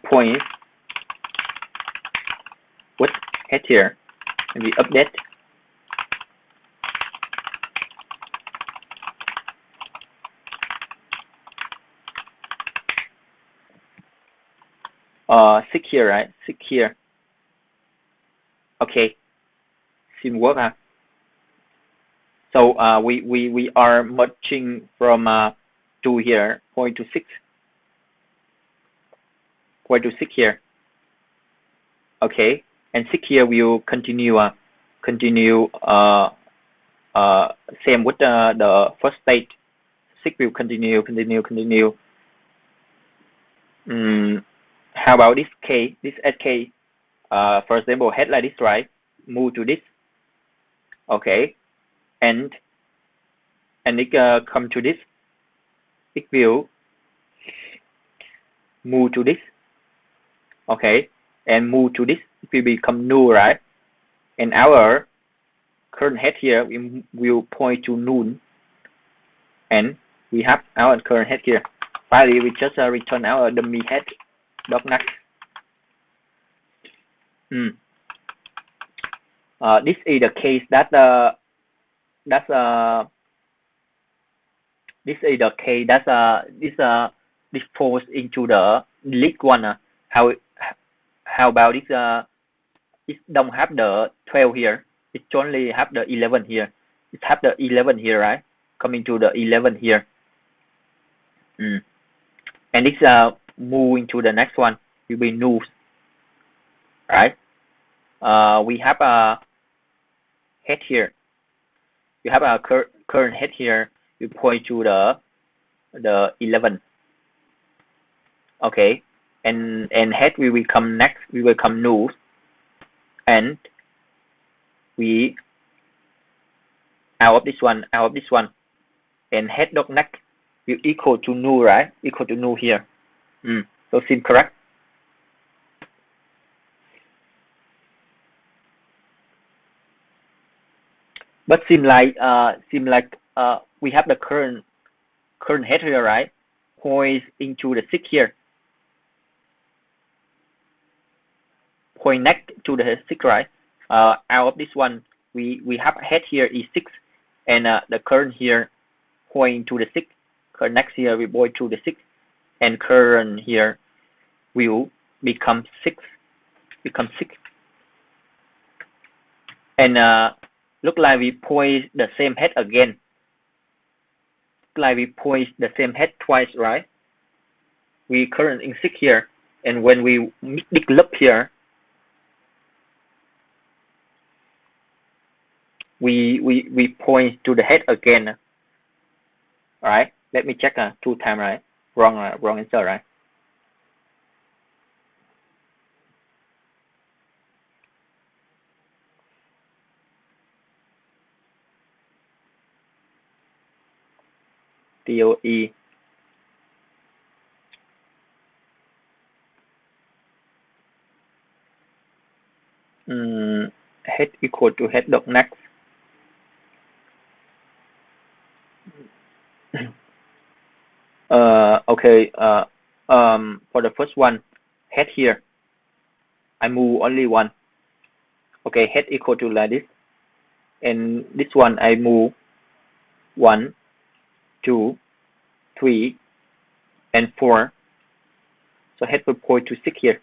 point with head here, and we update 6 here, right? 6 here. Okay, seem work, huh? So we are merging from 2 here, point to 6 here. Okay, and 6 here will continue same with the first state. 6 will continue. How about this k, this sk? For example, head like this, right? Move to this. Okay, and it come to this. It will move to this. Okay, and move to this. It will become null, right? And our current head here we will point to null, and we have our current head here. Finally, we just return our dummy head dot next. This is the case that this is the case that this falls into the leak one. How about this? It don't have the 12 here. It only have the 11 here. It have the 11 here, right? Coming to the 11 here. And this moving to the next one will be null, right? We have a head here. You have a current head here. You point to the 11. Okay, and head we will come next. We will come null, and we out of this one, and head dot next will equal to null, right? Equal to null here. So seem correct. But seem like we have the current head here, right? Points into the 6 here. Point next to the 6, right? Out of this one, we have head here is 6, and the current here point to the 6. Current next here we point to the 6, and current here will become 6. And look like we point the same head again. Look like we point the same head twice, right? We current in 6 here, and when we big loop here, we point to the head again. All right, let me check 2 times, right? Wrong answer, right? DOE. Head equal to head dot next. Okay. For the first one, head here, I move only 1. Okay, head equal to like this, and this one I move 1, 2, 3, and 4. So head will point to 6 here.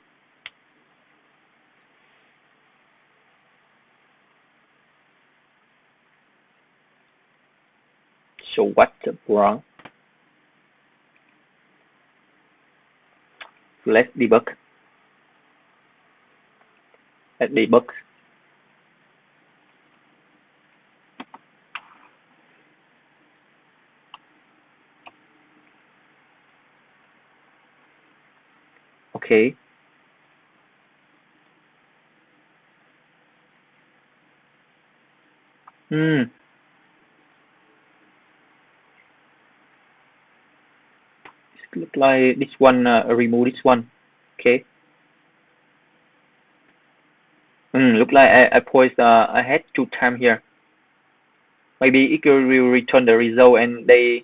So what's wrong? So let's debug. Okay. It look like this one remove this one. Okay. Look like I poised I had 2 times here. Maybe it will return the result, and they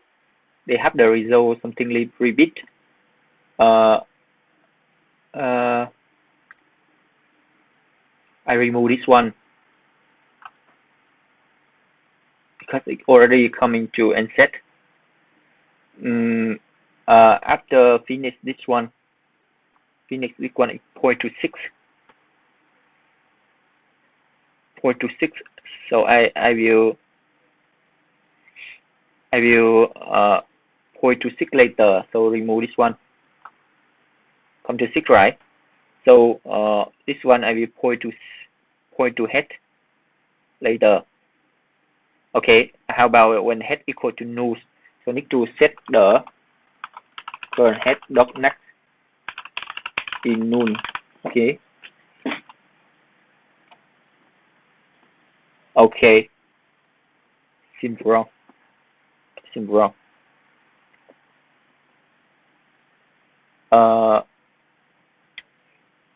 have the result something like repeat. I remove this one because it already coming to and set. After finish this one, Phoenix this one is point to 6. Point to 6. So I will point to 6 later. So remove this one. Come to 6, right? So this one I will point to head later. Okay, how about when head equal to null? So need to set the current head dot next in null. Okay. Okay. Seems wrong.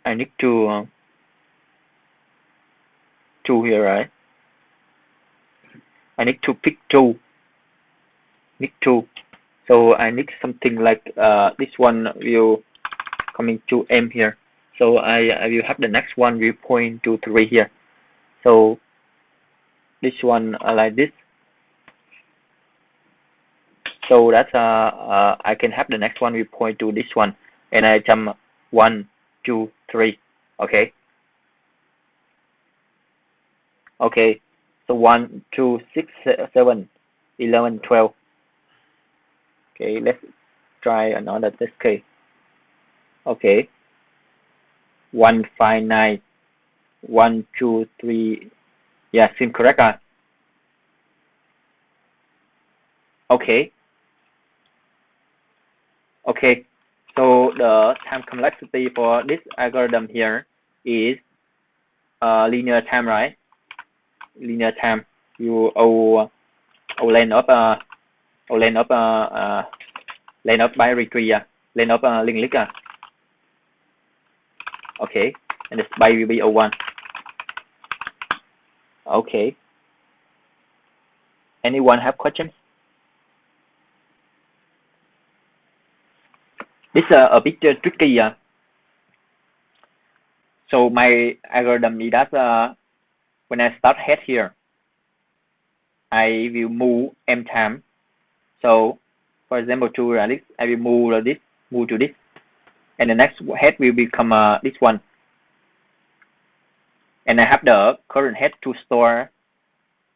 I need to two here, right? I need to pick two. So I need something like this one will coming to M here. So I will have the next one will point to 3 here. So this one like this. So that's I can have the next one will point to this one, and I jump 1, 2, 3. Okay. Okay. So 1, 2, 6, 7, 11, 12. Okay, let's try another test case. Okay. 1, 5, 9. 1, 2, 3. Yeah, seems correct. Okay. Okay. So the time complexity for this algorithm here is linear time, right? Linear time. You length of binary tree, length of linked list. Okay, and the byte will be O1. Okay. Anyone have questions? This is a bit tricky. So my algorithm is that when I start head here, I will move m time. So for example, to this, I will move to this, and the next head will become this one. And I have the current head to store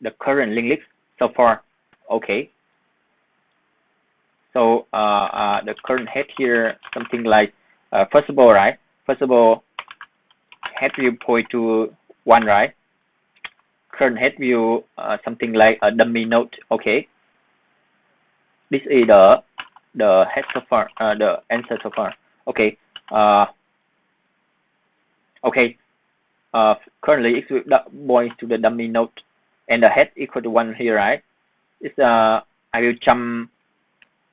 the current linked list so far. Okay. So the current head here, something like first of all, right? First of all, head will point to 1, right? Current head will something like a dummy node. Okay. This is the head so far, the answer so far. Okay. Okay. Currently it will point to the dummy node, and the head equal to 1 here, right? It's I will jump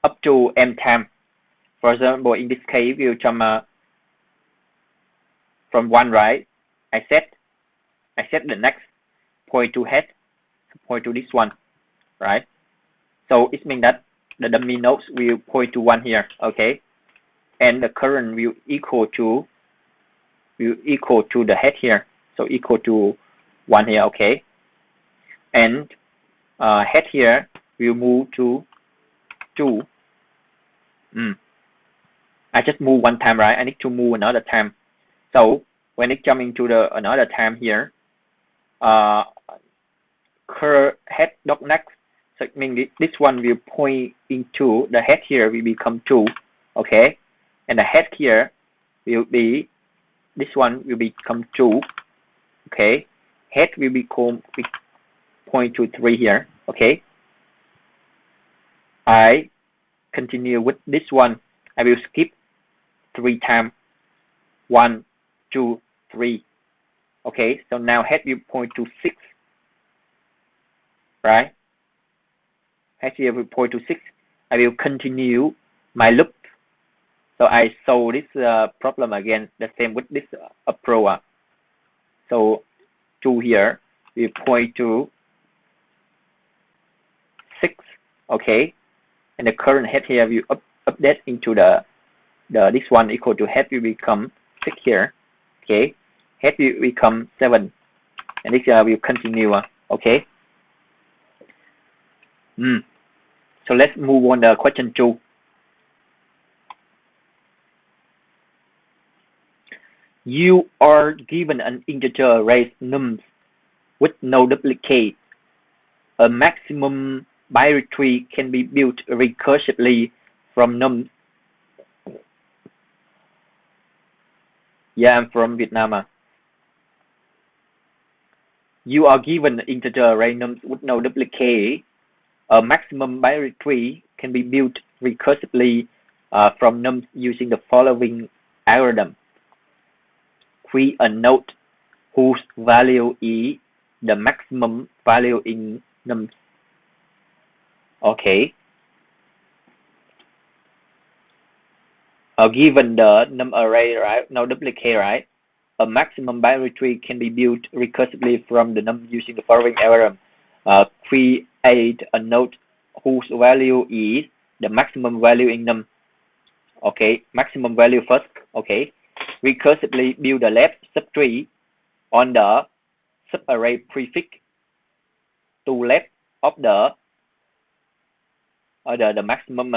up to m time. For example, in this case, we'll jump from 1, right? I set the next point to head, point to this one, right? So it means that the dummy nodes will point to 1 here, okay? And the current will equal to the head here, so equal to 1 here, okay? And head here will move to 2. I just move one time, right? I need to move another time. So when it jump into the another time here, head dot next, so it means this one will point into the head here will become 2, okay? And the head here will be, this one will become 2, okay? Head will become point to 3 here, okay? I continue with this one. I will skip 3 times. 1, 2, 3. Okay, so now head will point to 6, right? Head here will point to 6. I will continue my loop. So I solve this problem again, the same with this approach. So 2 here will point to 6, okay? And the current head here will update into the this one equal to head will become 6 here, okay? Head will become 7, and this will continue, okay? So let's move on to question 2. You are given an integer array nums with no duplicate. A maximum binary tree can be built recursively from nums. Yeah, I'm from Vietnam. You are given an integer array nums with no duplicate. A maximum binary tree can be built recursively from nums using the following algorithm. Create a node whose value is the maximum value in nums. Okay. Given the num array, right? No duplicate, right? A maximum binary tree can be built recursively from the num using the following algorithm. Create a node whose value is the maximum value in num. Okay, maximum value first. Okay, recursively build the left subtree on the subarray prefix to left of the maximum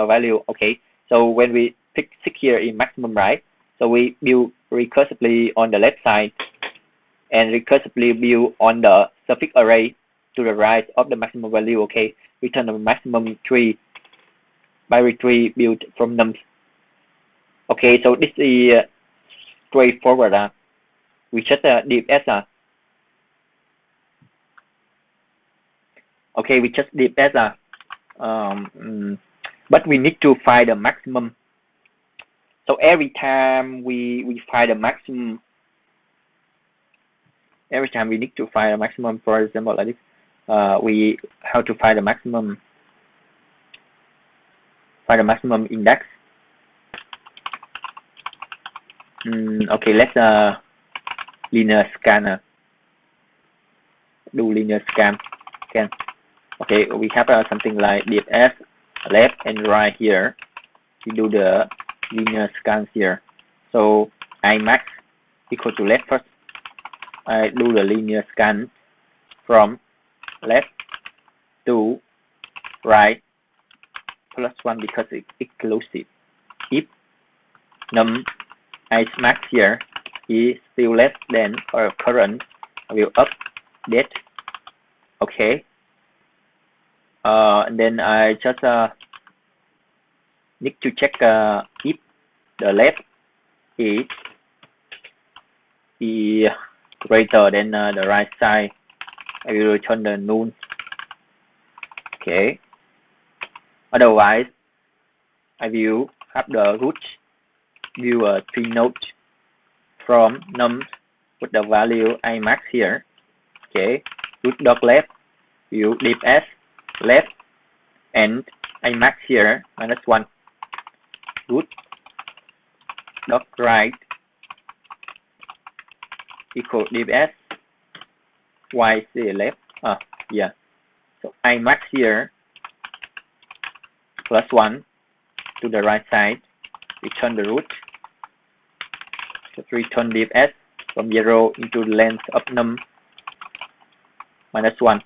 value. Okay, so when we pick 6 here in maximum, right? So we build recursively on the left side and recursively build on the suffix array to the right of the maximum value. Okay, return the maximum tree binary tree built from nums. Okay, so this is straightforward. We just did as okay, we just did as but we need to find the maximum. So every time we find the maximum, every time we need to find a maximum. For example, like this, we have to find the maximum. Find the maximum index. Okay, let's linear scan. Do linear scan. Okay, we have something like dfs left and right here. We do the linear scans here. So imax equal to left first. I do the linear scan from left to right +1 because it's exclusive. If num imax here is still less than or current, I will update. Okay. And then I just need to check if the left is greater than the right side. I will return the null. Okay. Otherwise, I will have the root view a tree node from nums with the value imax here. Okay. Root dot left will dfs left and imax here -1. Root dot right equal dfs yc left. Yeah. So imax here +1 to the right side. Return the root. So return dfs from 0 into the length of num -1.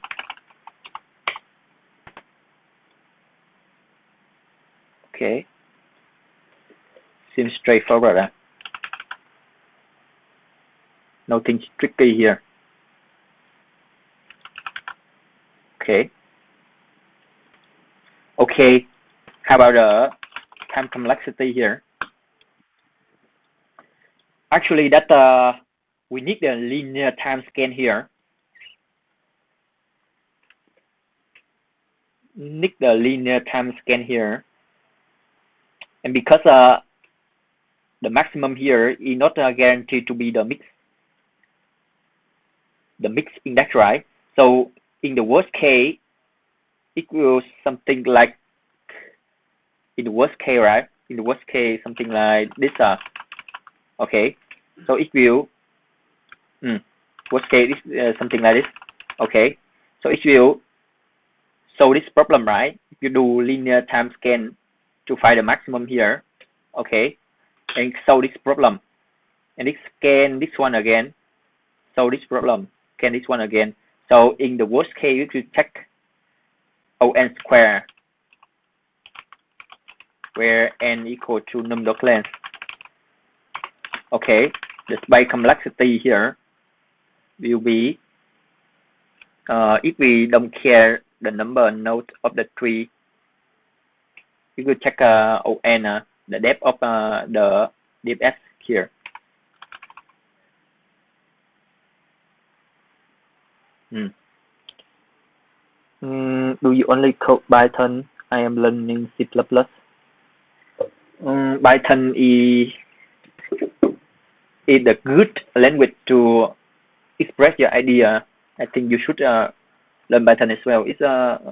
Okay. Seems straightforward. Nothing tricky here. Okay. Okay. How about the time complexity here? Actually, that we need the linear time scan here. Need the linear time scan here, and because the maximum here is not guaranteed to be the mix index, right? So in the worst case, it will something like in the worst case, right? In the worst case, something like this. Okay. So it will worst case is something like this. Okay. So it will solve this problem, right? If you do linear time scan to find the maximum here. Okay. And solve this problem. And scan this one again. Solve this problem. Scan this one again. So in the worst case, you should check on square, where n equal to num dot length. Okay, the space complexity here will be if we don't care the number of nodes of the tree, we will check on the depth of the depth here. Do you only code Python? I am learning C++. Python is a good language to express your idea. I think you should learn Python as well. It's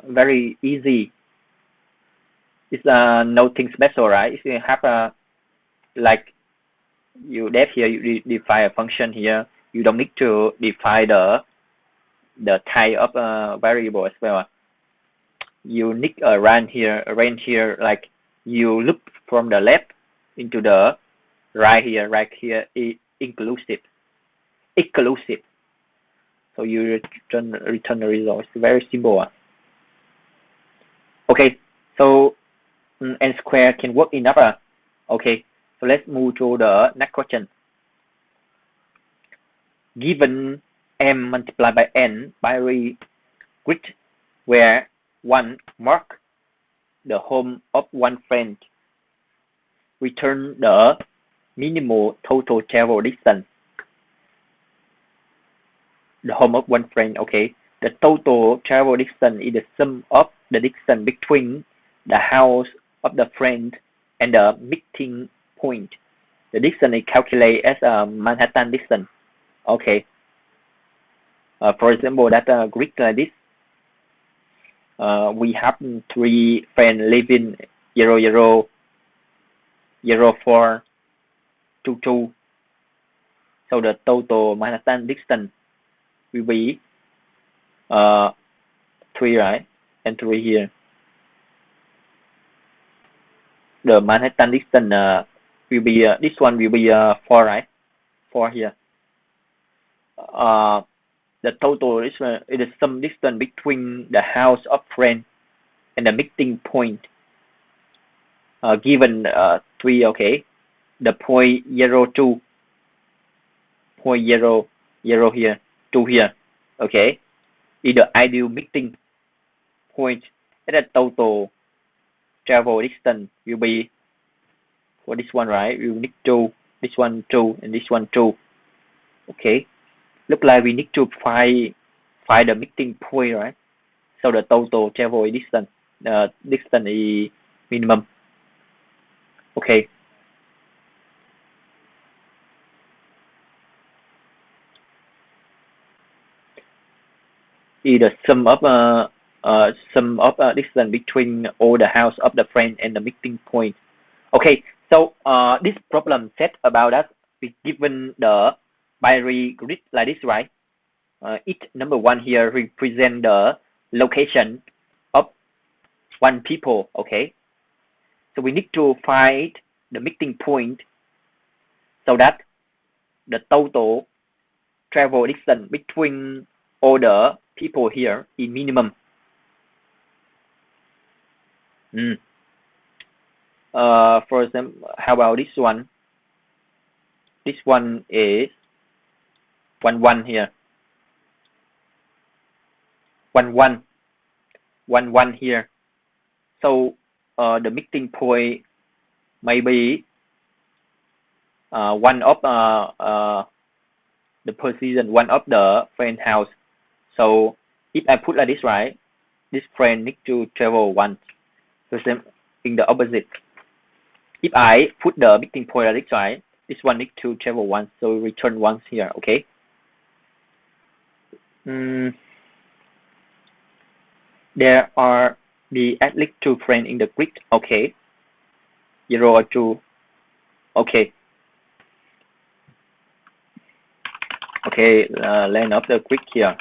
very easy. It's nothing special, right? If you have like you def here, you define a function here. You don't need to define the type of variable as well. You need a range here, like you look from the left into the right here is inclusive. So you return the result. It's very simple. Okay, so n square can work enough. Okay, so let's move to the next question. Given m multiplied by n binary grid where 1 mark the home of one friend, return the minimal total travel distance. The home of one friend, okay. The total travel distance is the sum of the distance between the house of the friend and the meeting point. The distance is calculated as a Manhattan distance. Okay. For example, that grid like this. We have 3 friends living 0, 0, 0, 4, 2, 2. So the total Manhattan distance will be 3, right? And 3 here. The Manhattan distance will be this one will be 4, right? 4 here. The total is the sum distance between the house of friend and the meeting point. Given 3, okay. The point 0, 2, point 0, 0 here, 2 here, okay. Is the ideal meeting point. And the total travel distance will be for this one, right? We will need 2, this one 2, and this one 2. Okay. Look like we need to find the meeting point, right? So the total travel distance, distance is minimum. Okay. Is the sum of distance between all the house of the friend and the meeting point. Okay, so this problem set about that we given the binary grid like this, right? Each number 1 here represent the location of one people. Okay, so we need to find the meeting point so that the total travel distance between all the people here is minimum. For example, how about this one? This one is 1, 1 here. 1, 1. 1, 1 here. So the meeting point may be one of the position, one of the friend house. So if I put like this, right, this friend needs to travel once. So in the opposite. If I put the meeting point like this, right, this one needs to travel once, so return once here. Okay. There are at least 2 friends in the grid. Okay. 0 or 2. Okay. Okay, line up the grid here.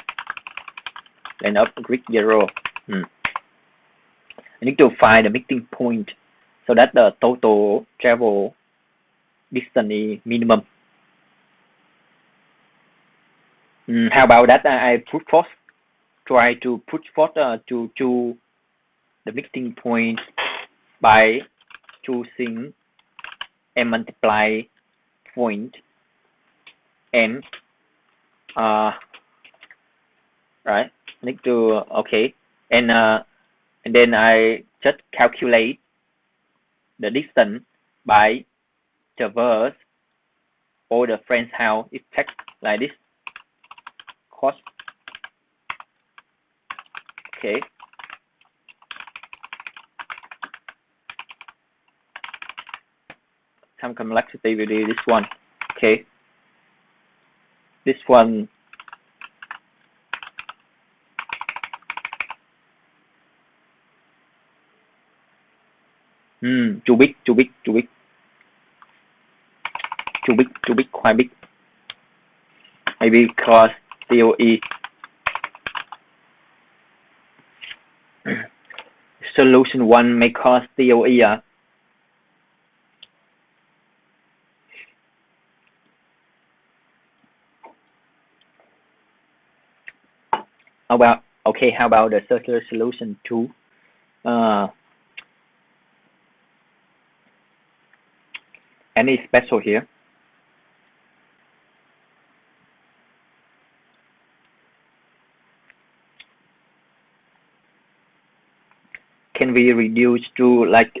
Line up grid 0. I need to find the meeting point so that the total travel distance is minimum. How about that? I put forth. Try to put forth to choose the meeting point by choosing a multiply point and right, need to okay, and then I just calculate the distance by traverse all the friend's house. It takes like this cost. Okay. Time complexity will be this one. Okay. This one too big, too big, too big. Too big, too big, quite big. Maybe cost DOE. Solution 1 may cost DOE. How about okay? How about the circular solution 2? Any special here? Can we reduce to like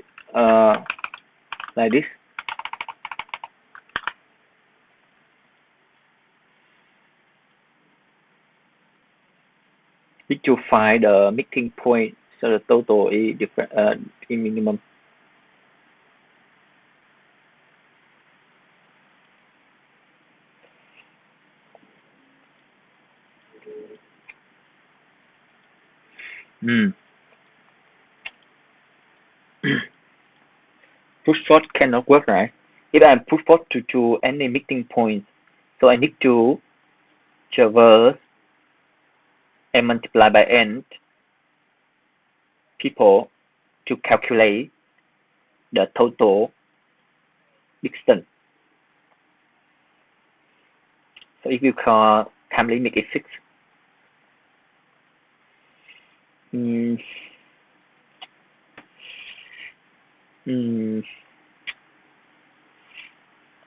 this? Need to find the meeting point so the total is different is minimum. Push forward cannot work, right? If I push forward to any meeting point, so I need to traverse and multiply by n people to calculate the total distance. So if you call time limit is 6,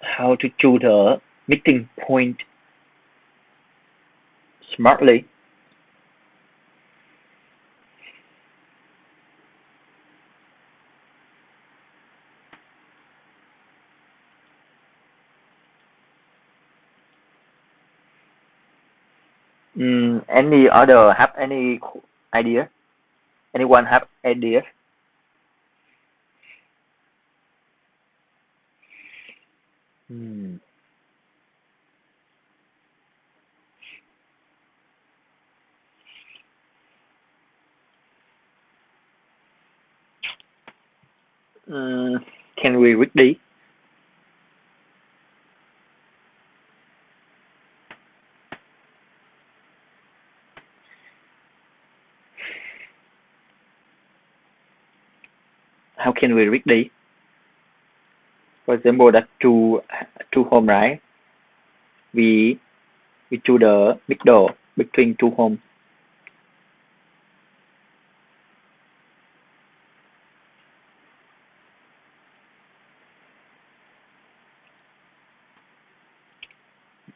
how to choose the meeting point smartly? Any other have any idea? Anyone have ideas? Can we read this? How can we read this? For example, that two home, right? We choose the middle between two homes.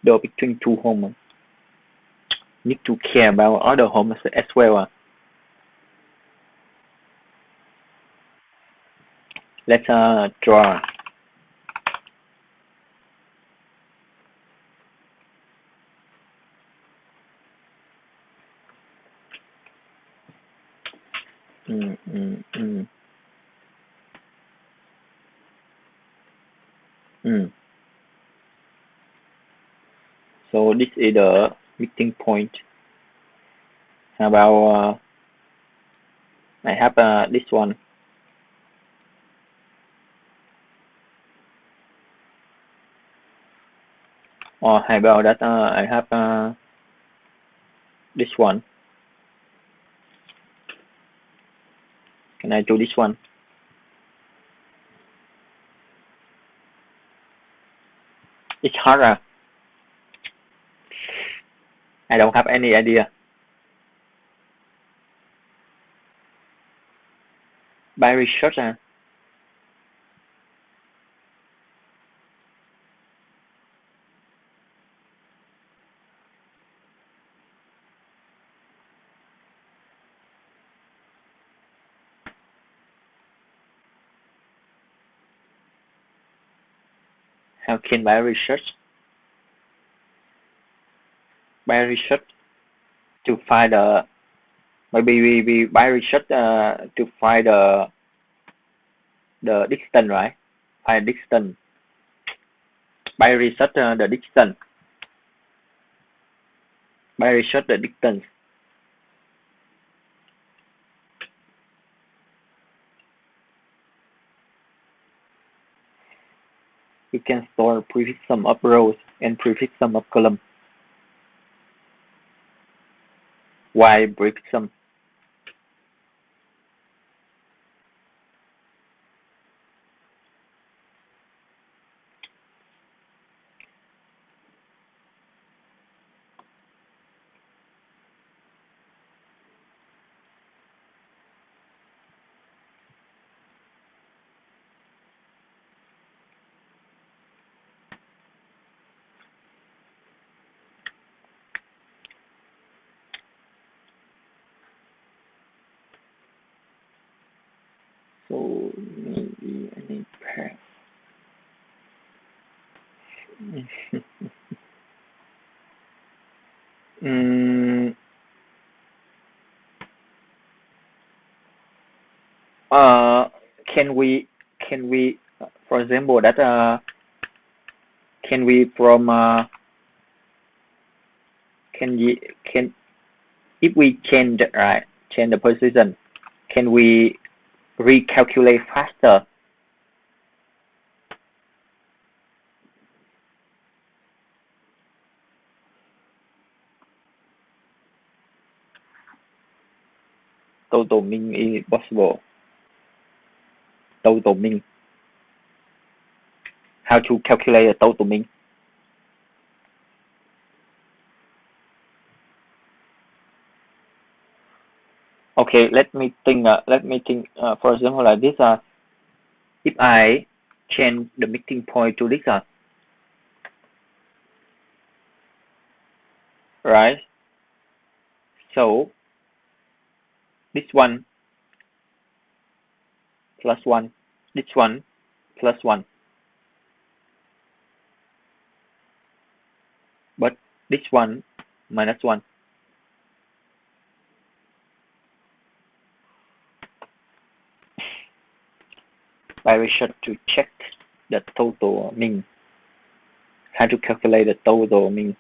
Middle between two homes. Need to care about other homes as well. Let's draw. So this is the meeting point. How about I have this one. Or how about that I have this one. Can I do this one? It's harder. I don't have any idea. By research. How can by research to find the maybe we by research to find the distance, right? Find distance by research the distance by research the distance. You can store prefix sum of rows and prefix sum of column. Why prefix sum? So maybe I need pass. uh, can we for example that can we from can if we change change the position, can we recalculate faster? Total mean is possible. Total mean. How to calculate a total mean? Okay, let me think. For example, like this. If I change the meeting point to this, right? So this one plus one, this one plus one, but this one minus one. I should to check the total mean. How to calculate the total mean?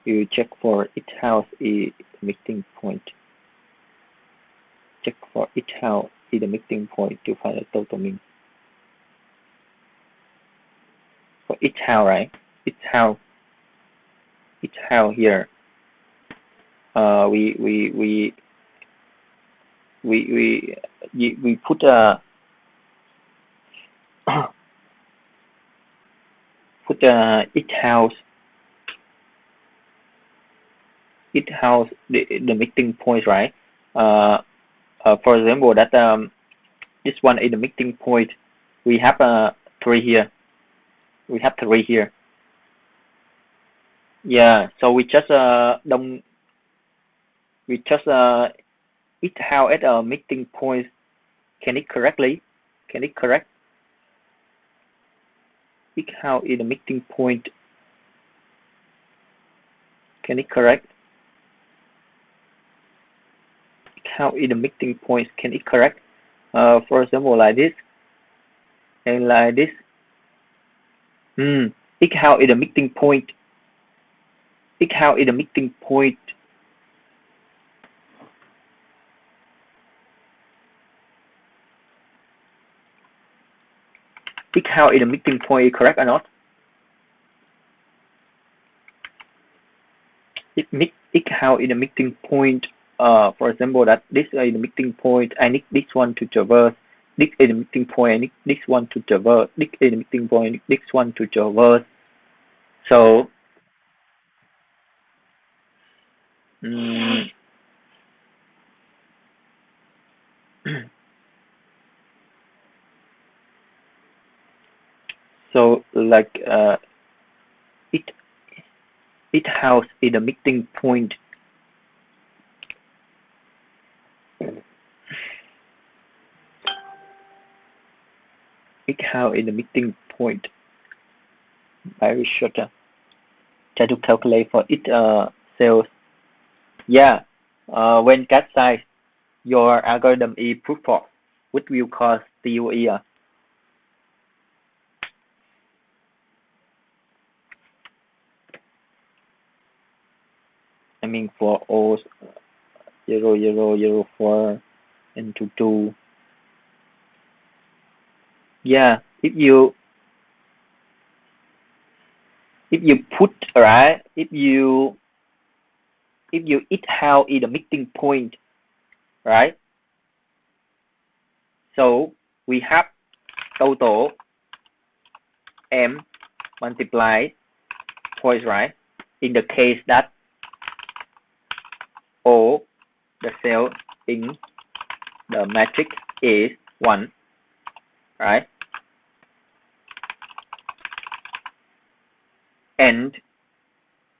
You check for each house is meeting point. Check for each house is the meeting point to find the total mean. For each house, right? Each house here. We put each house the meeting point, right? For example, that this one is the meeting point. We have three here. We have three here. Yeah. So we just each house at a meeting point. Can it correctly? Can it correct? Each house is the meeting point. Can it correct? How is the meeting point? Can it correct? For example, like this and like this. Each house is the meeting point. Each house is the meeting point. Each house is the meeting point. Correct or not? Each house is the meeting point. For example, that this is the meeting point. I need this one to traverse. This is the meeting point. I need this one to traverse. This is the meeting point. This one to traverse. So, so like each house is the meeting point. Pick how in the meeting point very short. Try to calculate for each cells. Yeah. When cat size, your algorithm is proof false, which will cause TOE. I mean for O 0004 and 22. Yeah, if you put right, if you it how is the meeting point, right? So we have total m multiply points, right? In the case that O, the cell in the matrix is 1, right? And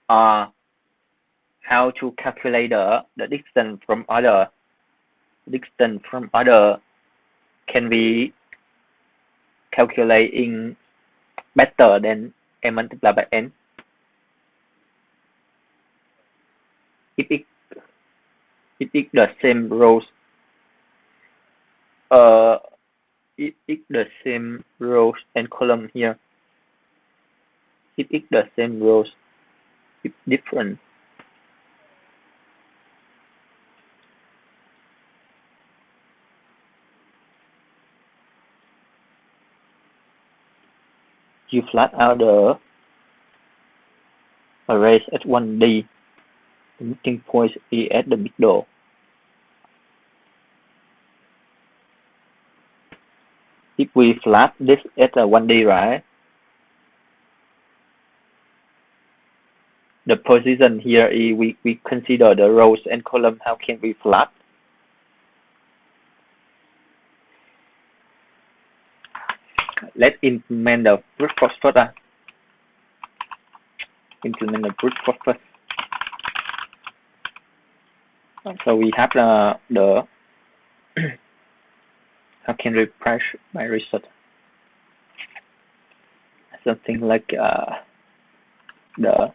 how to calculate the distance from other can be calculating better than m multiplied by n if it the same rows if it the same rows and column here, if it the same rows, if different. You flat out the arrays at 1D. The meeting point is at the middle. If we flat this at a 1D, right? The position here is we consider the rows and column. How can we flat? Let's implement the brute force first. Implement the brute force first. So we have the how can we price my result? Something like the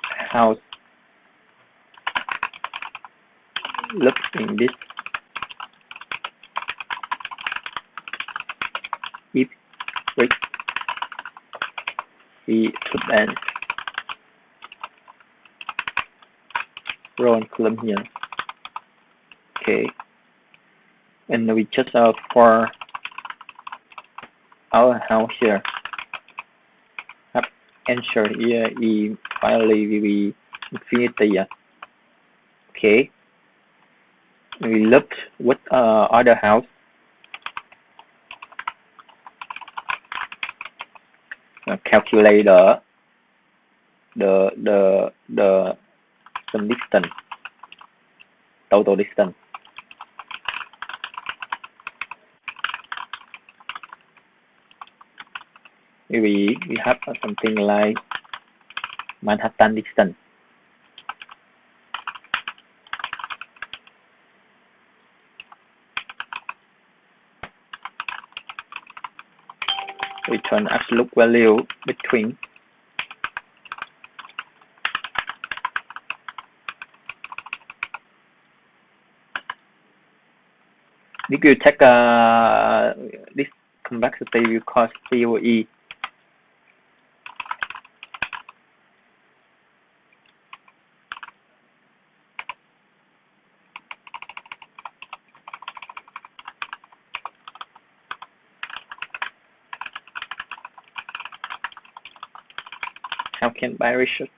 house looks in this. If we put an row and column here. Okay, and we just for our house here have answer here is finally will be infinity. Okay, we look what other house calculate the some distance, total distance. We have something like Manhattan distance. Return absolute value between if you take this complexity will cause COE. How can by result?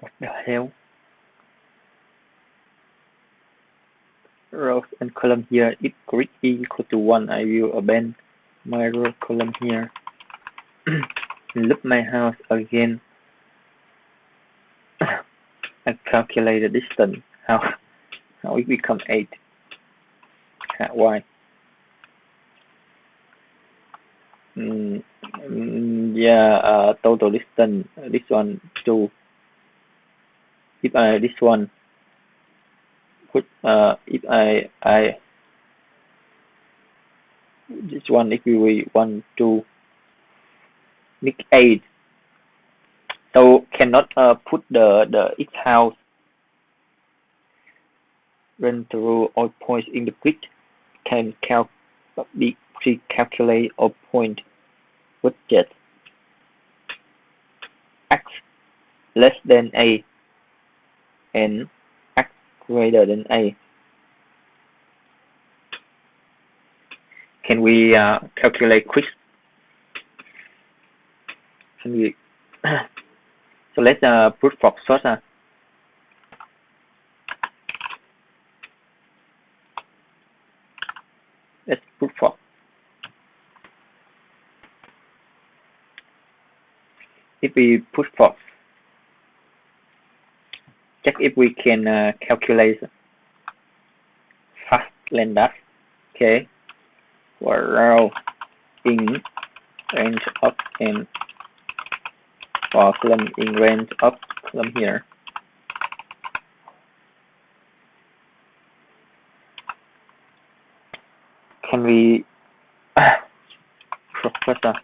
What the hell? rows and column here. If grid is equal to 1, I will abandon my row column here. Loop my house again. I calculate the distance. How it become 8? Why? Yeah, total distance. This one 2. If I this one put if I this one if we want to make 8, so cannot put the x house run through all points in the grid. Can be pre-calculate all point widget x less than a and x greater than a. Can we calculate quick? Can we? So let's brute force first. Let's brute force. If we brute force, check if we can calculate fast than that. Okay. For row in range up and for column in range up column here. Can we Professor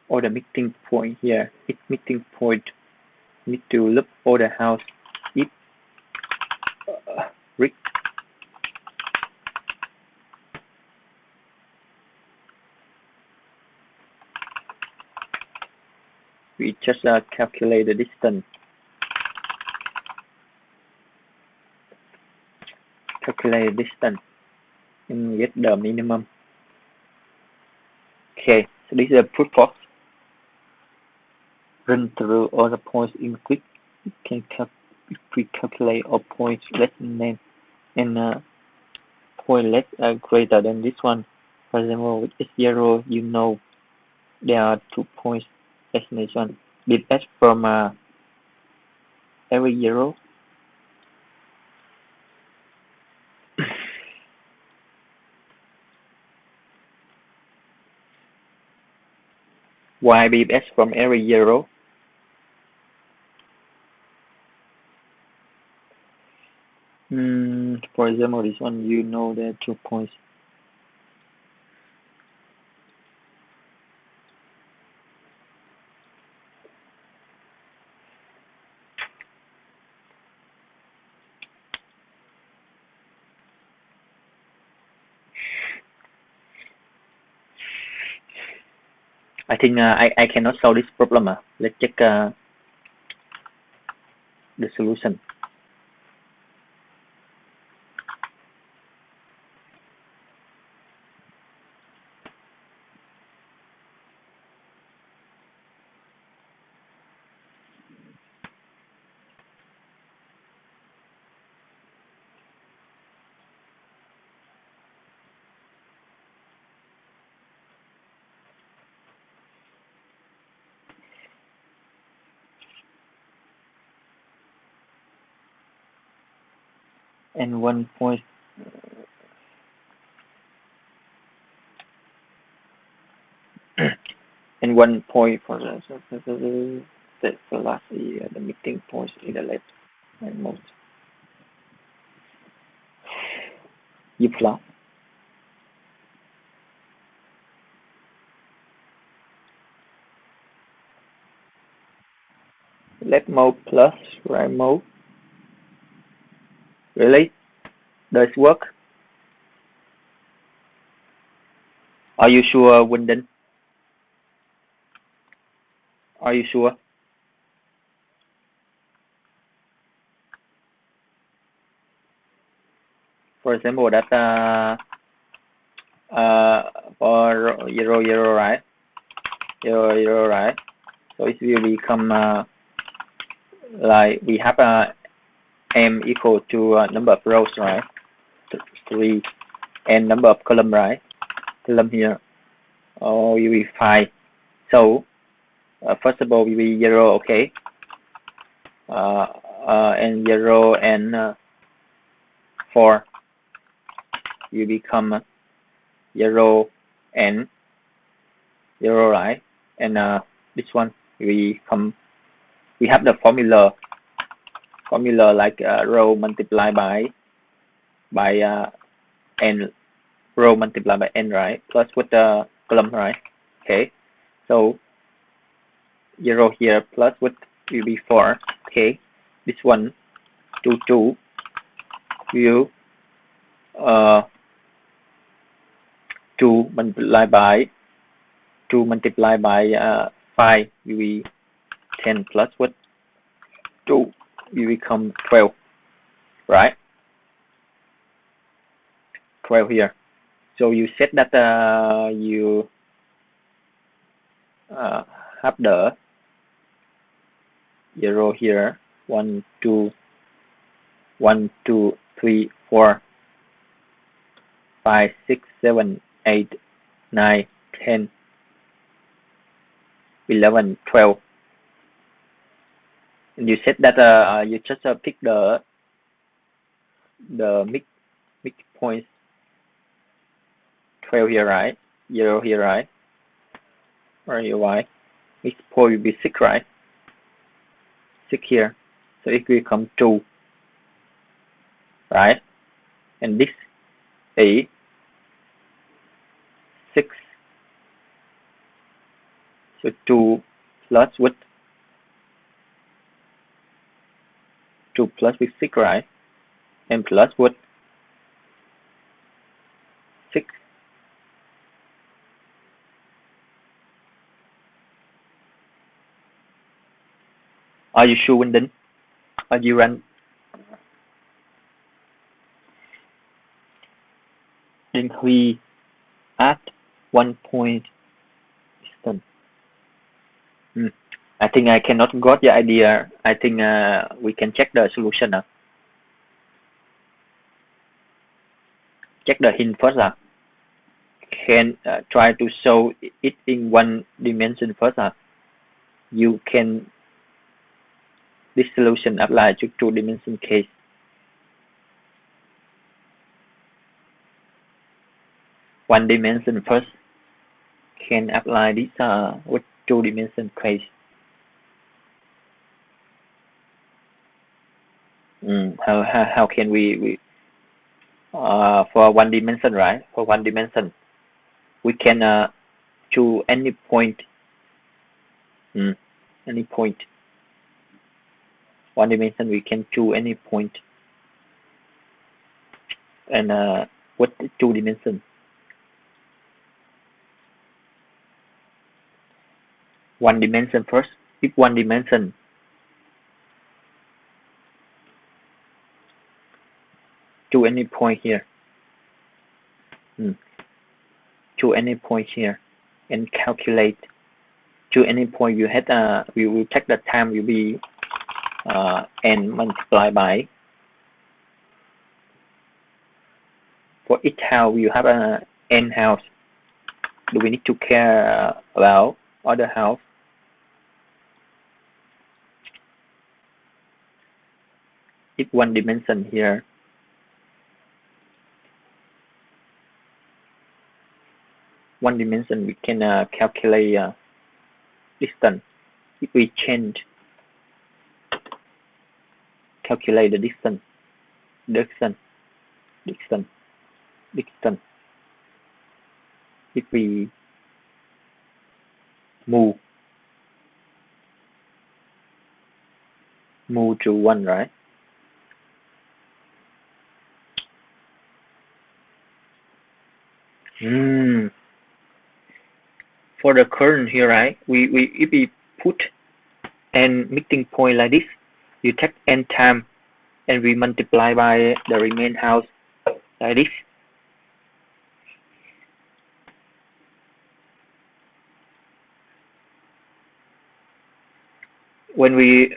or the meeting point here? Its meeting point need to look all the house. If Rick we just calculate the distance. Calculate the distance and get the minimum. Okay, so this is a brute force. Run through all the points in grid. You can pre-calculate all points less than name and point less greater than this one. For example, with S0, you know there are 2 points estimation. Did S from every 0. Why BS from every 0? For example, this one, you know there are 2 points. I think I cannot solve this problem. Let's check the solution. And 1 point and 1 point for the last the meeting points in the left and most. You plot. Left mode plus right mode. Really? Does it work? Are you sure, Winden? Are you sure? For example, that for 0 0, right? 0 0, right? So it will become like we have m equal to number of rows, right? 3, and number of column, right? Column here. Oh, will be 5. So first of all, will be 0, okay? And 0 and 4 will become 0 and 0, right? And this one we have the formula like row multiplied by n, row multiplied by n, right? Plus with the column, right? Okay, so 0 here plus with will be 4. Okay, this one 2 will 2 multiplied by 5 will be 10 plus with 2 will become 12, right? 12 here. So you set that you have the 0 here, 1 2 3 4 5 6 7 8 9 10 11 12, and you set that you just pick the mid points, 12 here, right? 0 here, right? Or why mid point will be 6, right? 6 here, so it will become 2, right? And this a 6, so 2 plus with 6, right? And plus with 6. Are you sure, Winden? Are you run? Then we add 1 point distance. I think I cannot got the idea. I think we can check the solution now. Check the hint first. Can try to show it in one dimension first. You can this solution apply to 2-dimension case. One dimension first can apply this with 2-dimension case. How can we for 1 dimension, right? For 1 dimension, we can choose any point. Any point. 1 dimension, we can choose any point, and with 2 dimension. 1 dimension first. If 1 dimension, to any point here. To any point here, and calculate. To any point you had we will check the time will be n multiplied by, for each house you have n house. Do we need to care about other house? If 1 dimension here, one dimension we can calculate distance. If we change, calculate the distance. If we move to 1, right? For the current here, right? If we put n meeting point like this, you take n time and we multiply by the remaining house. like this. When we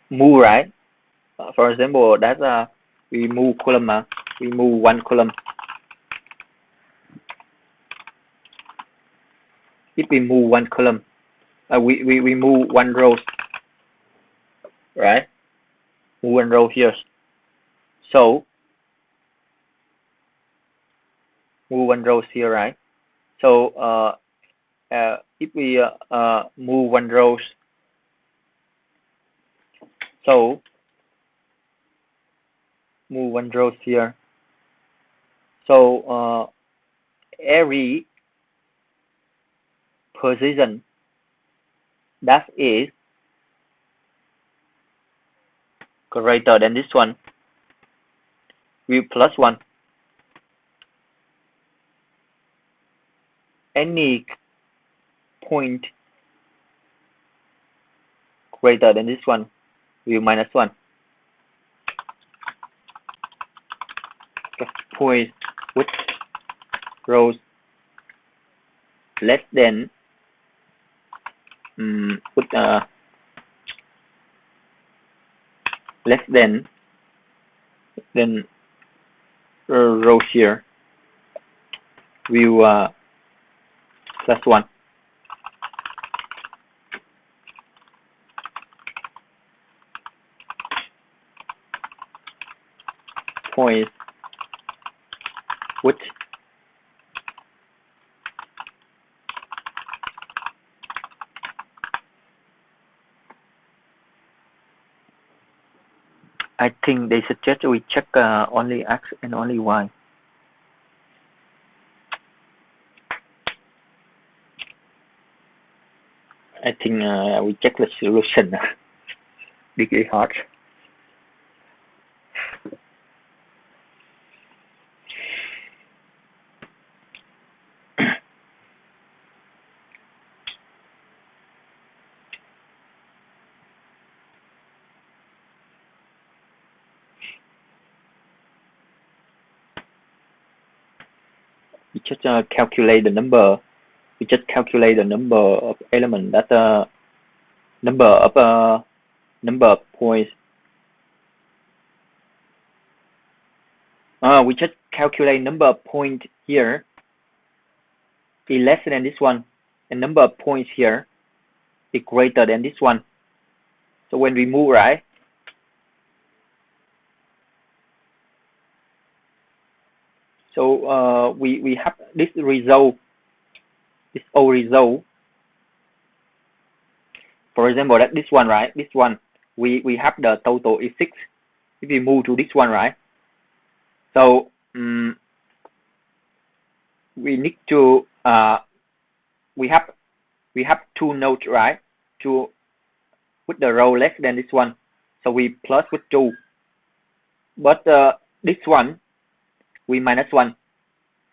move, right? For example, that we move column, we move one column. If we move one column, we move one row, right? Move one row here. So move one row here, right? So if we move one row, so move one row here. So every position that is greater than this one, we plus one. Any point greater than this one, we minus one. Point with rows less than with less than row here, we will plus one. Point with I think they suggest we check only X and only Y. I think we check the solution. Degree hard. We just calculate the number. We just calculate the number of elements. That number of points. We just calculate number of points here is less than this one, and number of points here is greater than this one. So when we move, right? So we have this result, this old result. For example, that this one, right? This one, we have the total is 6. If we move to this one, right? So we need to we have two nodes, right? To with the row less than this one, so we plus with 2. But this one we minus 1.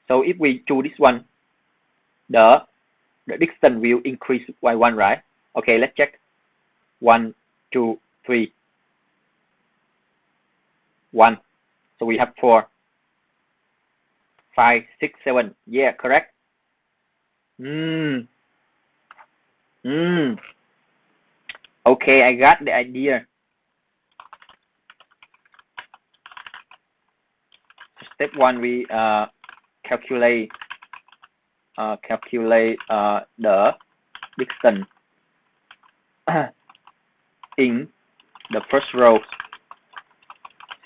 So if we choose this one, the distance will increase by 1, right? Okay, let's check. 1, 2, 3, 1. So we have 4, 5, 6, 7. Yeah, correct. Okay, I got the idea. Step 1, we calculate the distance in the first row.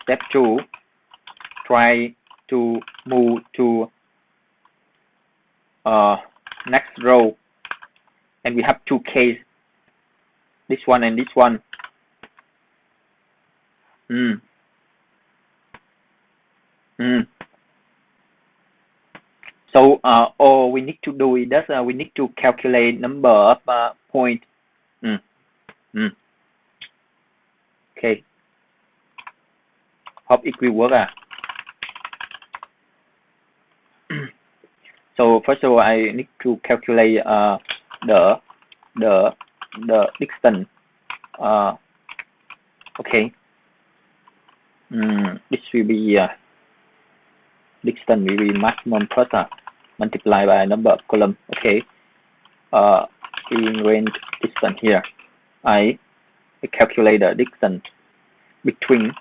Step 2, try to move to next row, and we have two cases, this one and this one. So all we need to do is that we need to calculate number of points. Okay, hope it will work. So first of all, I need to calculate the distance. Okay. This will be distance will be maximum plus multiply by number of column. Okay. In range distance here, I calculate the distance between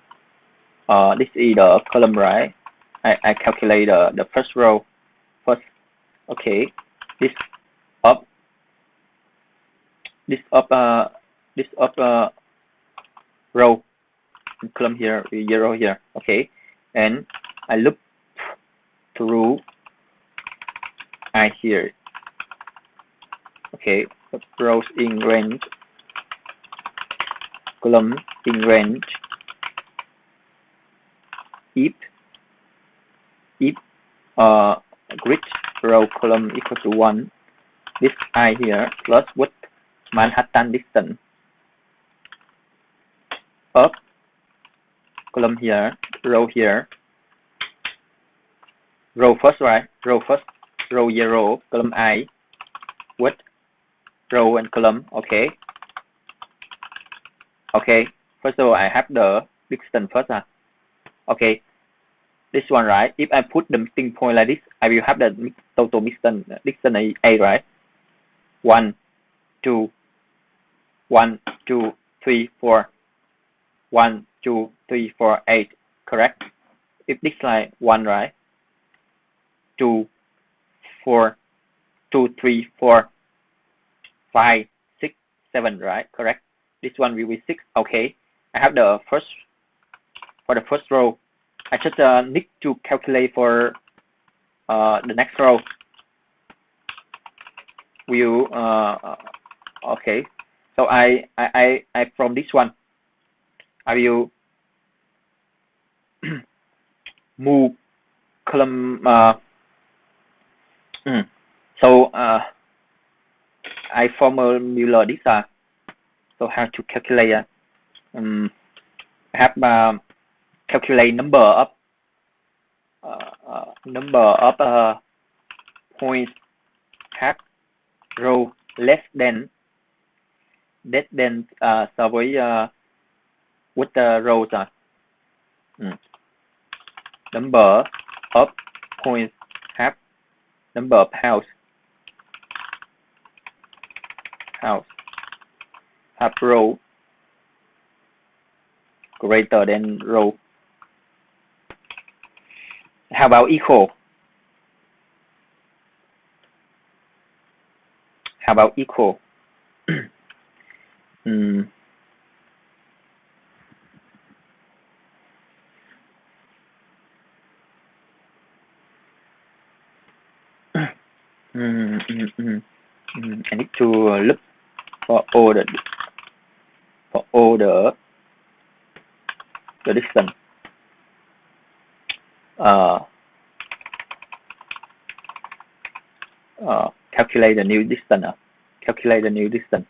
this is the column, right? I calculate the first row first. Okay, this up this up row column here, 0 here. Okay, and I look through I here. Okay, rows in range, column in range. If grid row column equal to 1, this I here plus width Manhattan distance up column here, row here, row first, right? Row first, row 0, column I, width row and column. Okay. Okay. First of all, I have the distance first. Okay. This one, right? If I put the meeting point like this, I will have the total distance A, right? 1, 2, 1, 2, 3, 4, 1, 2, 3, 4, 8, correct? If this line 1, right? 2, 4, 2, 3, 4, 5, 6, 7, right? Correct? This one will be 6. Okay. I have the first, for the first row, I just need to calculate for the next row. Will okay. So I from this one, I will move column. So I formula this. So how to calculate? I have calculate number of points have row less than so với with the rows number of points have number of house have row greater than row. How about equal? How about equal? I need to look for all the distance. Calculate the new distance. Calculate the new distance.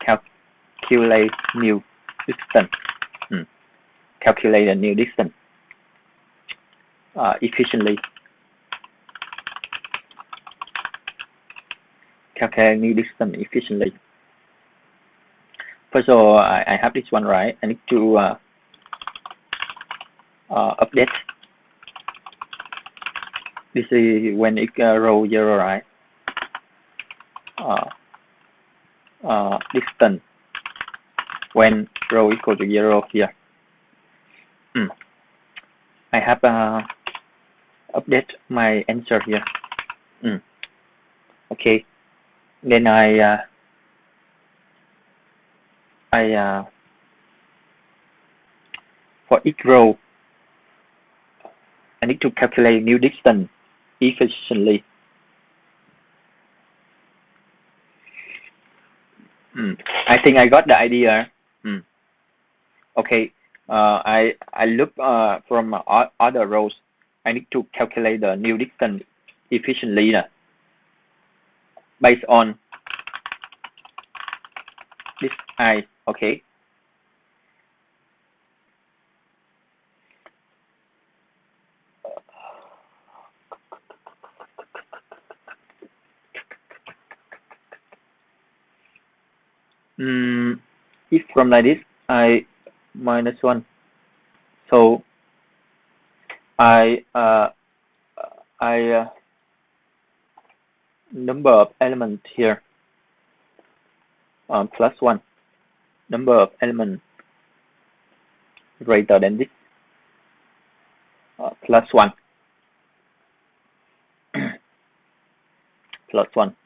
Calculate new distance. Calculate the new distance efficiently. Calculate new distance efficiently. First of all, I have this one, right? I need to update. This is when it row 0, right? Distance when row equal to 0 here. I have update my answer here. Okay. Then I for each row I need to calculate new distance efficiently. I think I got the idea. Okay. I look from other rows. I need to calculate the new distance efficiently based on this I. Okay. If from like this, I minus 1. So I number of elements here plus 1. Number of elements greater than this plus 1 plus 1,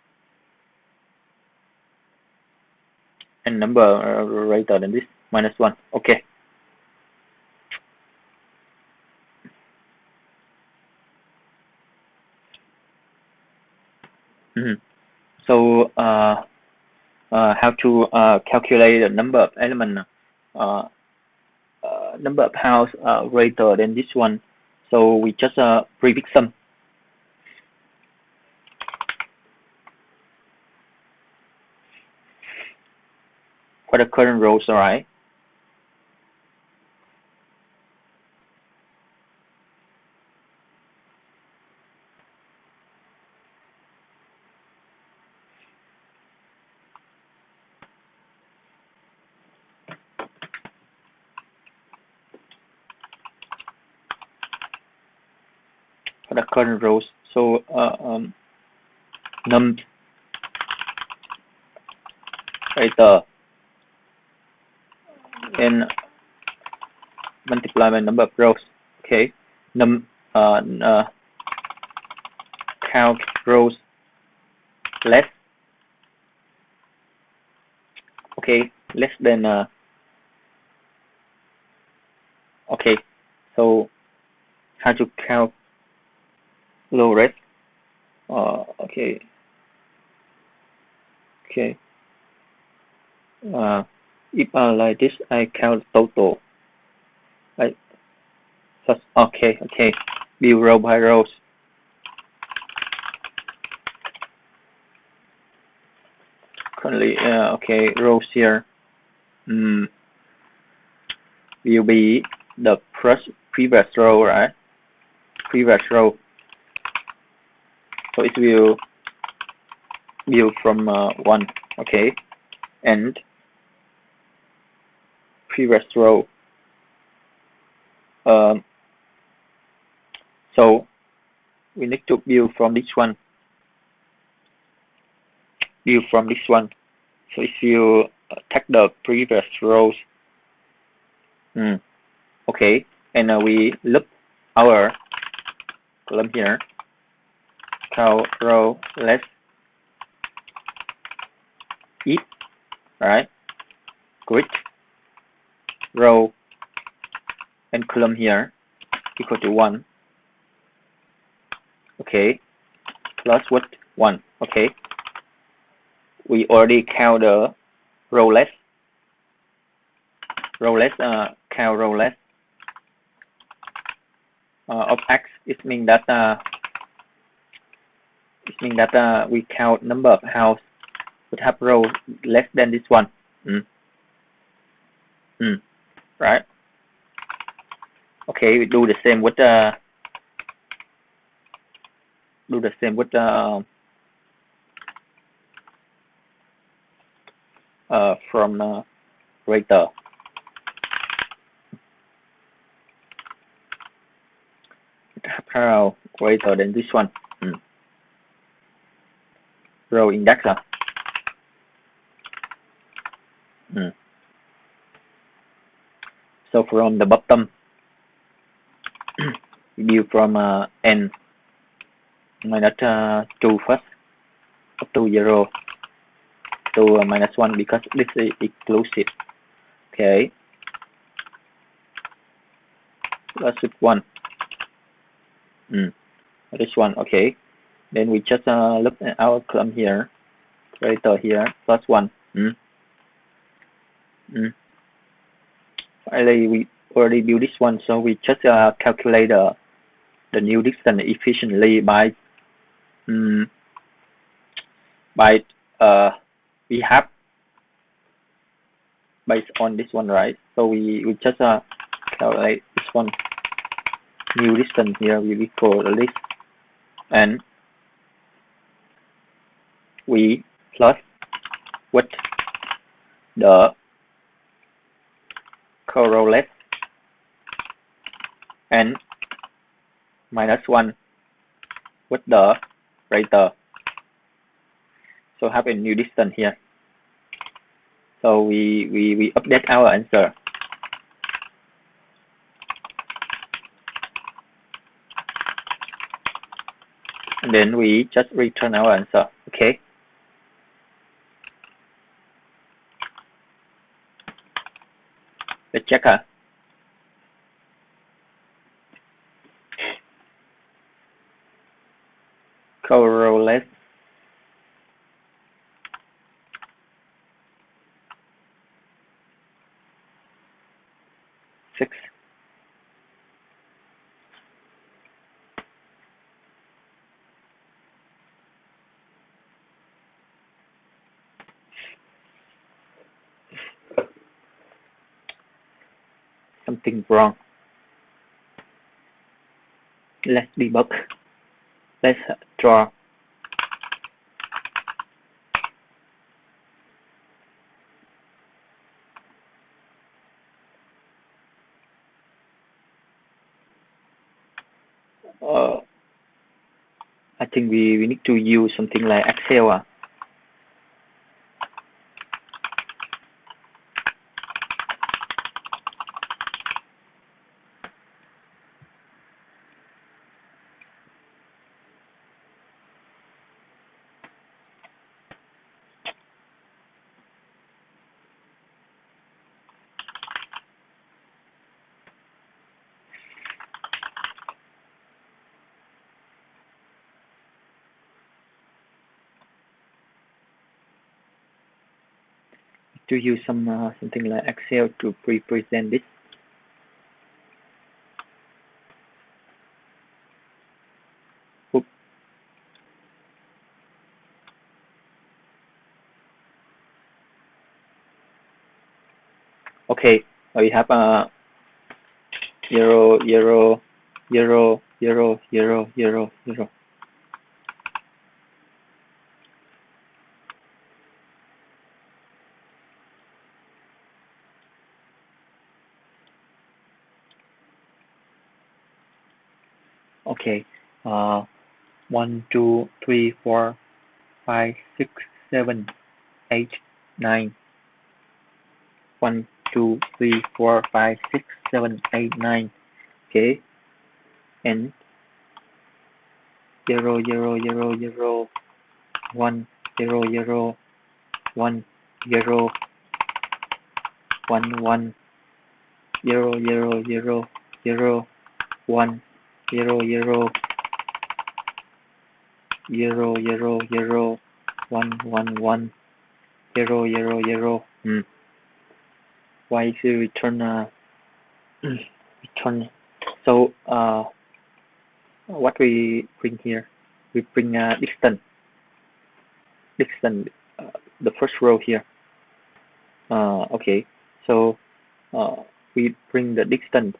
and number greater than this minus 1. Okay. So how to calculate the number of elements, number of house greater than this one. So we just prefix sum. For the current rows, alright. For the current rows, so num greater and multiply by number of rows. Okay. Count rows less. Okay, less than okay. So how to count low rate? Okay. Okay. If like this, I count total. I just okay. View row by rows. Currently, okay, rows here will be the previous row, right? Previous row. So it will view from 1, okay, and previous row. So we need to view from this one. View from this one. So if you take the previous rows, okay, and we look our column here, count row less if, right? Grid row and column here equal to 1. Okay, plus what? 1. Okay. We already count the row less. Count row less of x. It means that we count number of house would have row less than this one. Right. Okay, we do the same with from greater. How greater than this one. Row index. So from the bottom, view from n minus 2 first, up to 0 to minus 1 because this is inclusive. Okay. Plus with 1. This one. Okay. Then we just look at our column here. Greater here. Plus 1. Finally, we already built this one, so we just calculate the new distance efficiently by we have based on this one, right? So we just calculate this one. New distance here we call the list, and we plus with the correlate and -1 with the greater. So have a new distance here. So we update our answer. And then we just return our answer. Okay. Let's check. Correlate six. Something wrong. Let's debug. Let's draw. I think we need to use something like Excel. To use something like Excel to present this. Oops. Okay, we have 0, 0, 0, 0, 0, 0, 0. Okay, 1, 2, 3, 4, 5, 6, 7, 8, 9. 1, 2, 3, 4, 5, 6, 7, 8, 9. Okay, and 0, 0, 0, 0, 1, 0, 0, 1, 0, 1, 1, 0, 0, 0, 0, 1, 0, 0, 0, 0, 0, 1, 1, 1, 0, 0, 0. Why is it return return? So what we bring here? We bring distance, the first row here. Okay, so we bring the distance.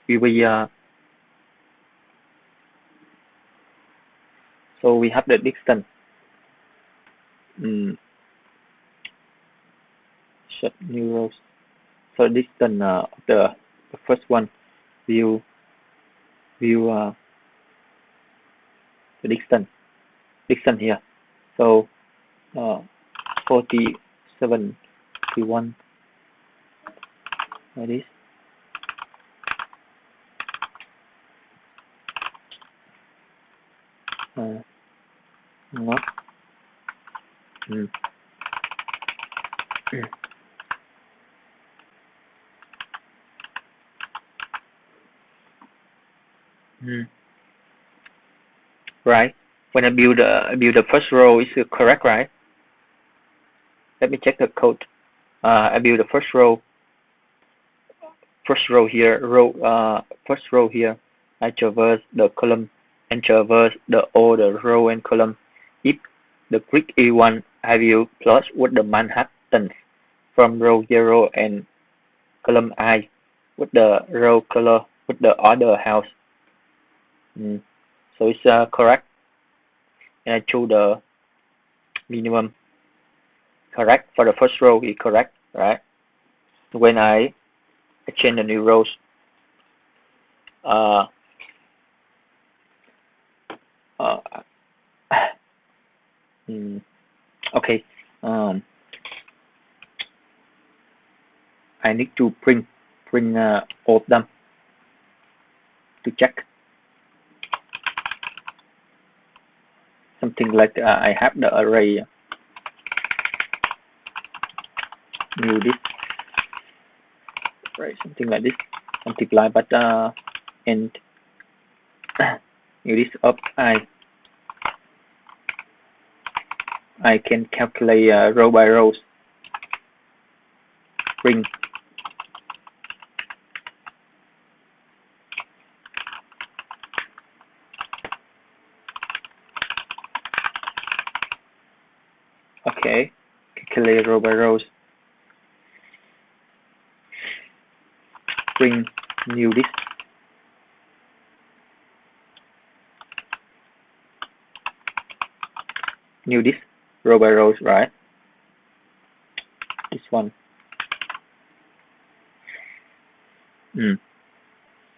We will so we have the distance. Set new rows. So distance of the first one. View the distance here. So 47, 51 like this. Not. Right. When I build the first row, is it correct, right? Let me check the code. I build the first row here. First row here. I traverse the column and traverse all the row and column. If the grid E1, I will plot what the Manhattan from row 0 and column I with the row color with the other house. So it's correct, and I choose the minimum. Correct for the first row is correct, right? when I change the new rows. Uh, uh, okay. I need to print all of them to check. Something like I have the array new this, right? Something like this, multiply, but and new this up. I can calculate row by rows. Print. Okay, calculate row by rows. Print new this. New this row by rows, right? This one.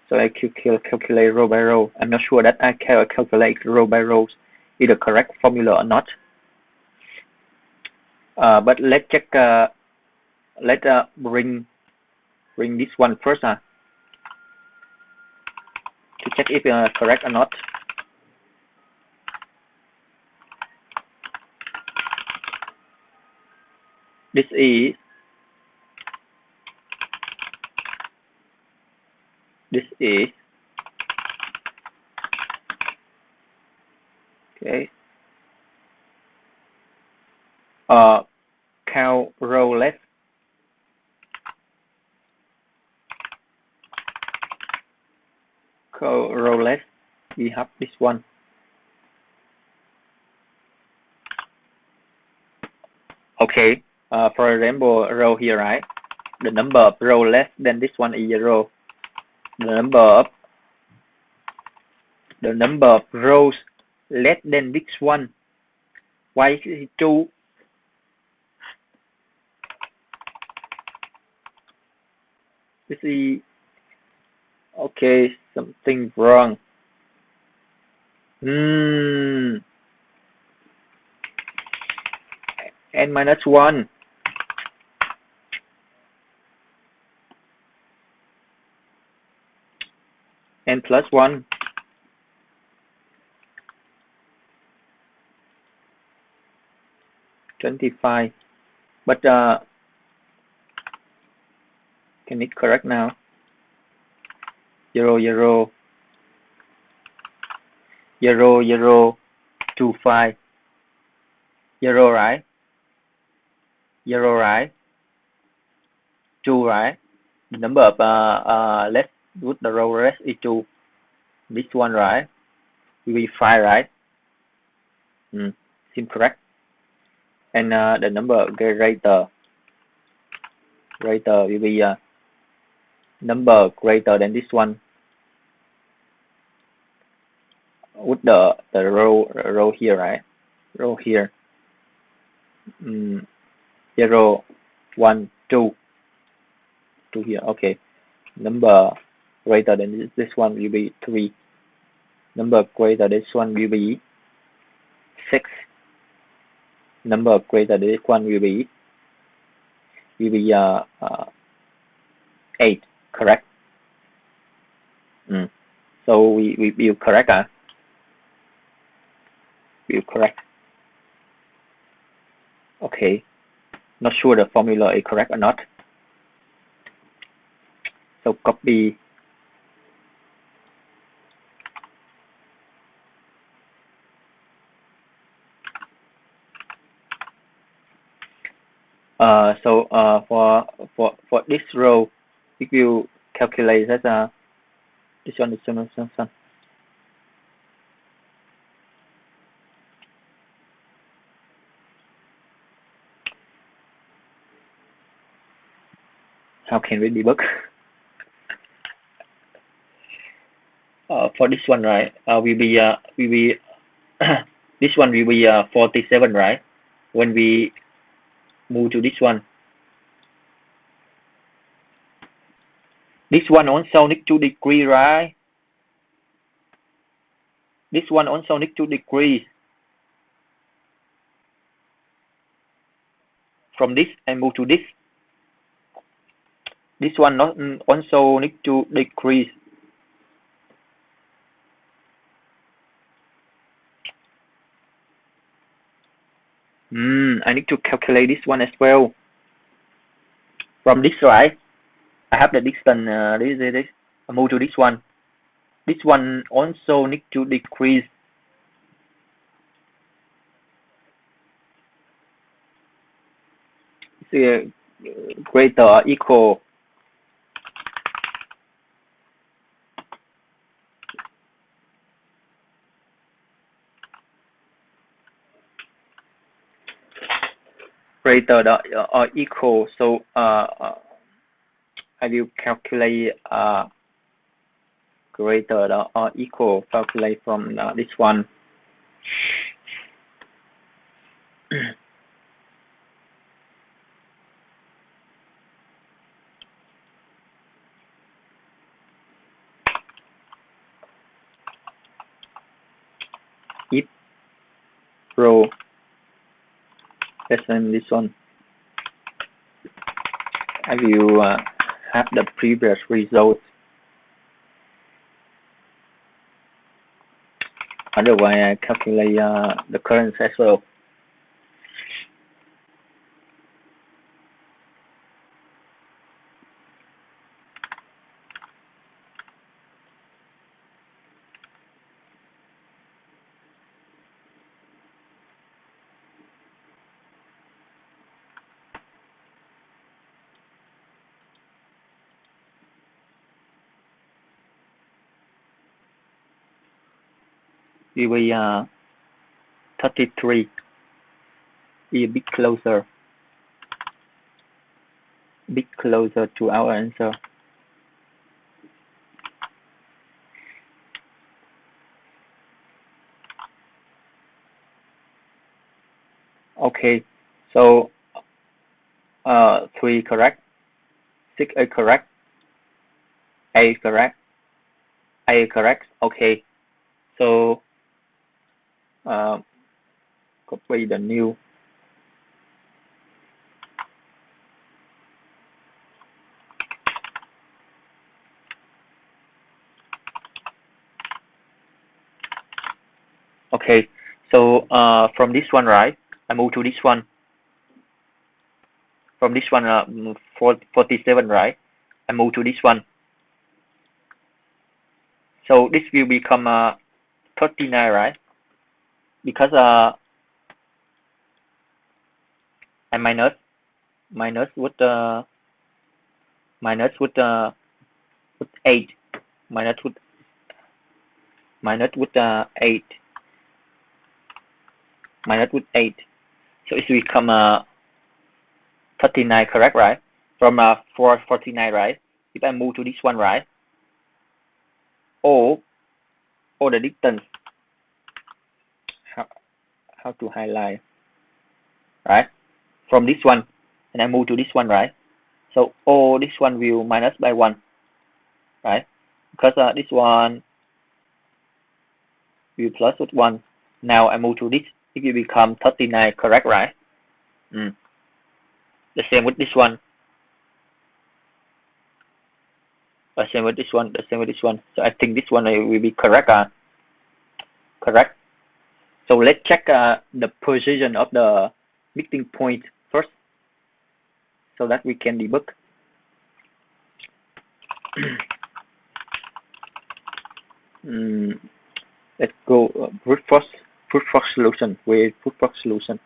So I calculate row by row. I'm not sure that I can calculate row by rows is the correct formula or not. But let's check. Let's bring this one first to check if correct or not. This is okay. Count row left. Row left. We have this one. Okay. For example, row here, right? The number of row less than this one is 0. The number of rows less than this one, why is it 2? This is okay. Something wrong. N minus 1. N plus 1. $25. But can it correct now? 0, 0, 0, 0, 2, 5. 0, right? 0, right? 2, right? The number of let's put the row rest is 2. This one, right? Will be 5, right? Seems correct. And the number greater will be number greater than this one. With the row here, right? Row here. 0, 1, 2. 2 here. Okay. Number greater than this one will be 3. Number greater than this one will be 6. Number greater than this one will be 8. Correct. So we will correct. Will correct. Okay. Not sure the formula is correct or not. So copy. So for this row, if you calculate that this one. How can we debug? For this one, right? Will be this one will be 47, right? When we move to this one, This one also need to decrease, right? This one also need to decrease. From this I move to this. This one not also need to decrease. I need to calculate this one as well. From this, right? I have the distance. This. I move to this one. This one also need to decrease. It's greater or equal. Greater or equal. So I will calculate greater or equal. Calculate from this one. If row less than this one, I will have the previous result. Otherwise, I calculate the current as well. We will 33 be a bit closer to our answer. Okay, so 3 correct, 6 A correct, A correct, A correct. Okay, so copy the new. Okay, so from this one, right, I move to this one. From this one 47, right, I move to this one. So this will become 39, right? Because I minus with 8, minus with 8, minus with 8. So it will become 39, correct, right? From 49, right? If I move to this one, right? Or the distance. How to highlight, right? From this one, and I move to this one, right? So this one will minus by 1, right? Because this one will plus with 1. Now I move to this, it will become 39, correct, right? The same with this one. The same with this one. The same with this one. So I think this one will be correct. Correct. So let's check the position of the meeting point first, so that we can debug. Let's go brute force solution with brute force solution.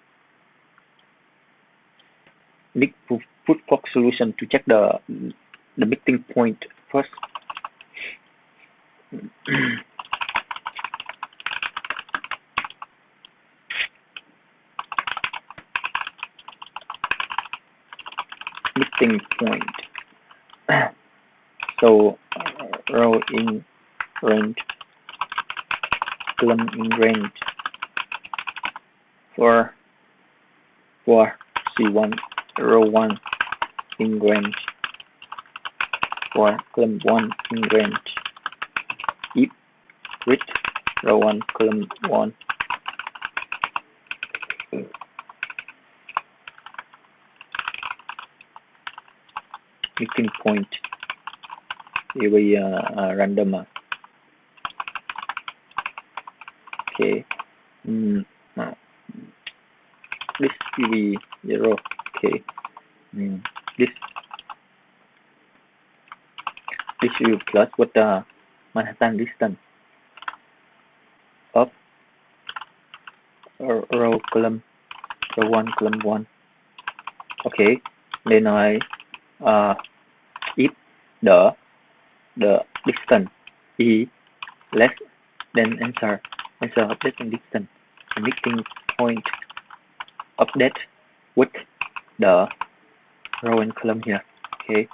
Need brute force solution to check the meeting point first. Meeting point. So row in range, column in range for C1, row 1 in range for column 1 in range if with row 1 column 1 meeting point will be random. Okay. This will be 0. Okay. This will plus what the Manhattan distance of row column row 1 column 1. Okay. Then I if the distance is less than answer update and distance, the meeting point update with the row and column here. Okay,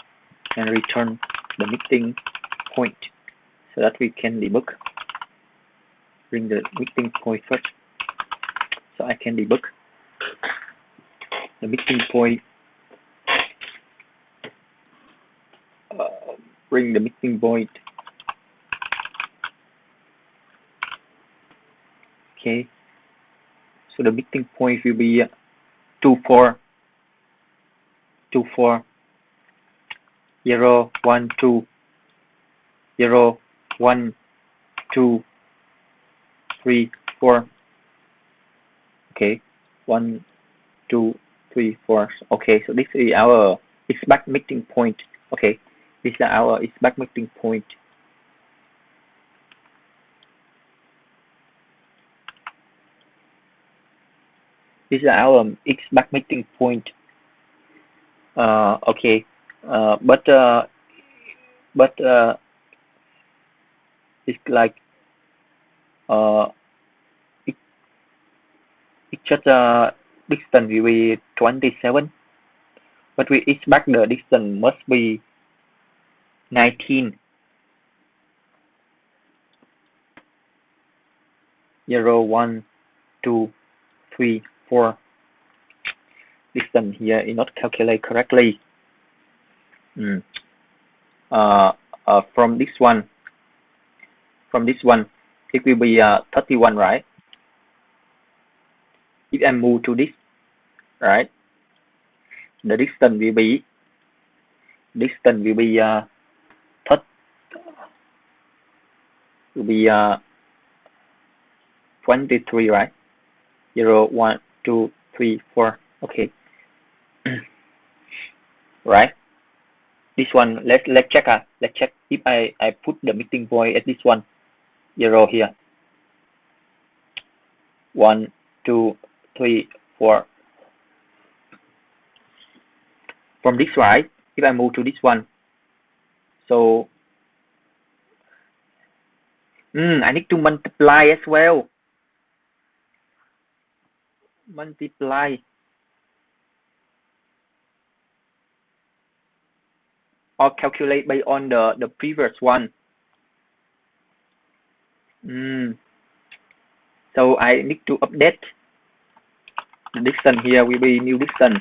and return the meeting point so that we can debug. Bring the meeting point first so I can debug the meeting point. Bring the meeting point. Okay, so the meeting point will be 2 4 0 1 2 0 1 2 3 4. Okay, 1 2 3 4. Okay, so this is our expect meeting point. Okay, this is our expect meeting point. This is our expect meeting point. Okay, but it's like it's just distance will be 27, but we expect the distance must be 19. 0 1 2 3 4. Distance here is not calculated correctly. From this one it will be 31, right? If I move to this, right, the distance will be 23, right? 0 1 2 3 4. Okay. Right, this one let's check. Let's check if I put the meeting point at this one 0 here. 1 2 3 4. From this, right, if I move to this one, so I need to multiply as well. Multiply or calculate based on the previous one. So I need to update the distance here will be new distance.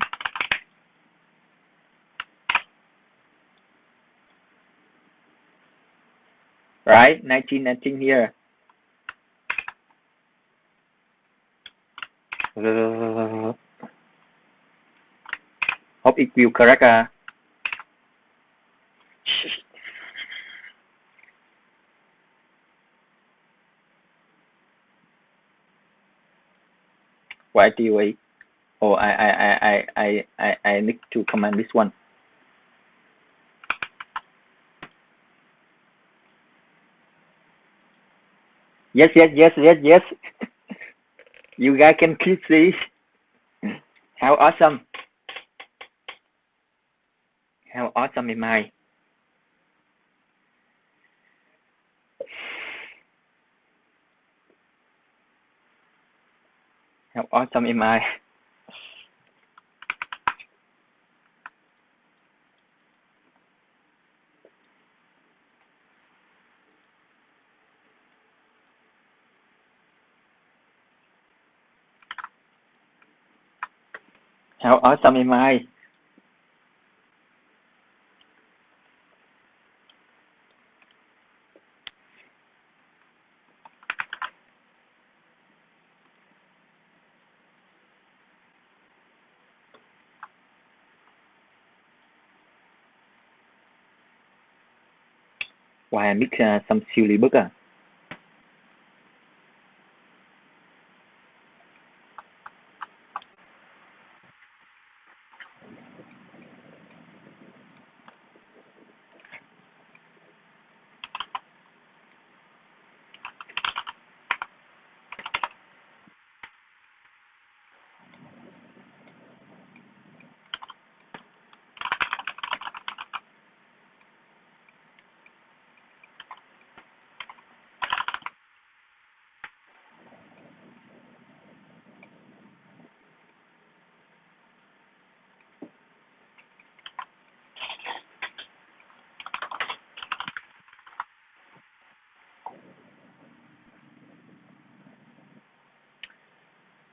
Right, 19 here. Hope it will correct. Why do you wait? Oh, I need to command this one. Yes. You guys can keep see how awesome. How awesome am I? How awesome am I? How awesome am I? Why I make some silly book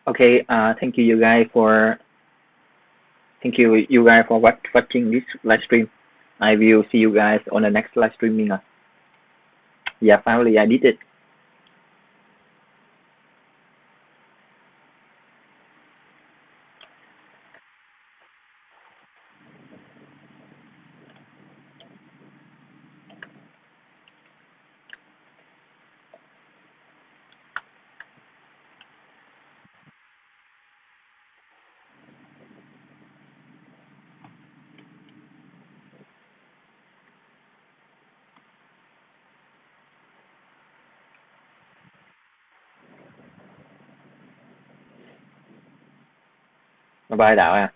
Okay, thank you guys for watching this live stream. I will see you guys on the next live streaming. Yeah, finally I did it. Bye bye Đạo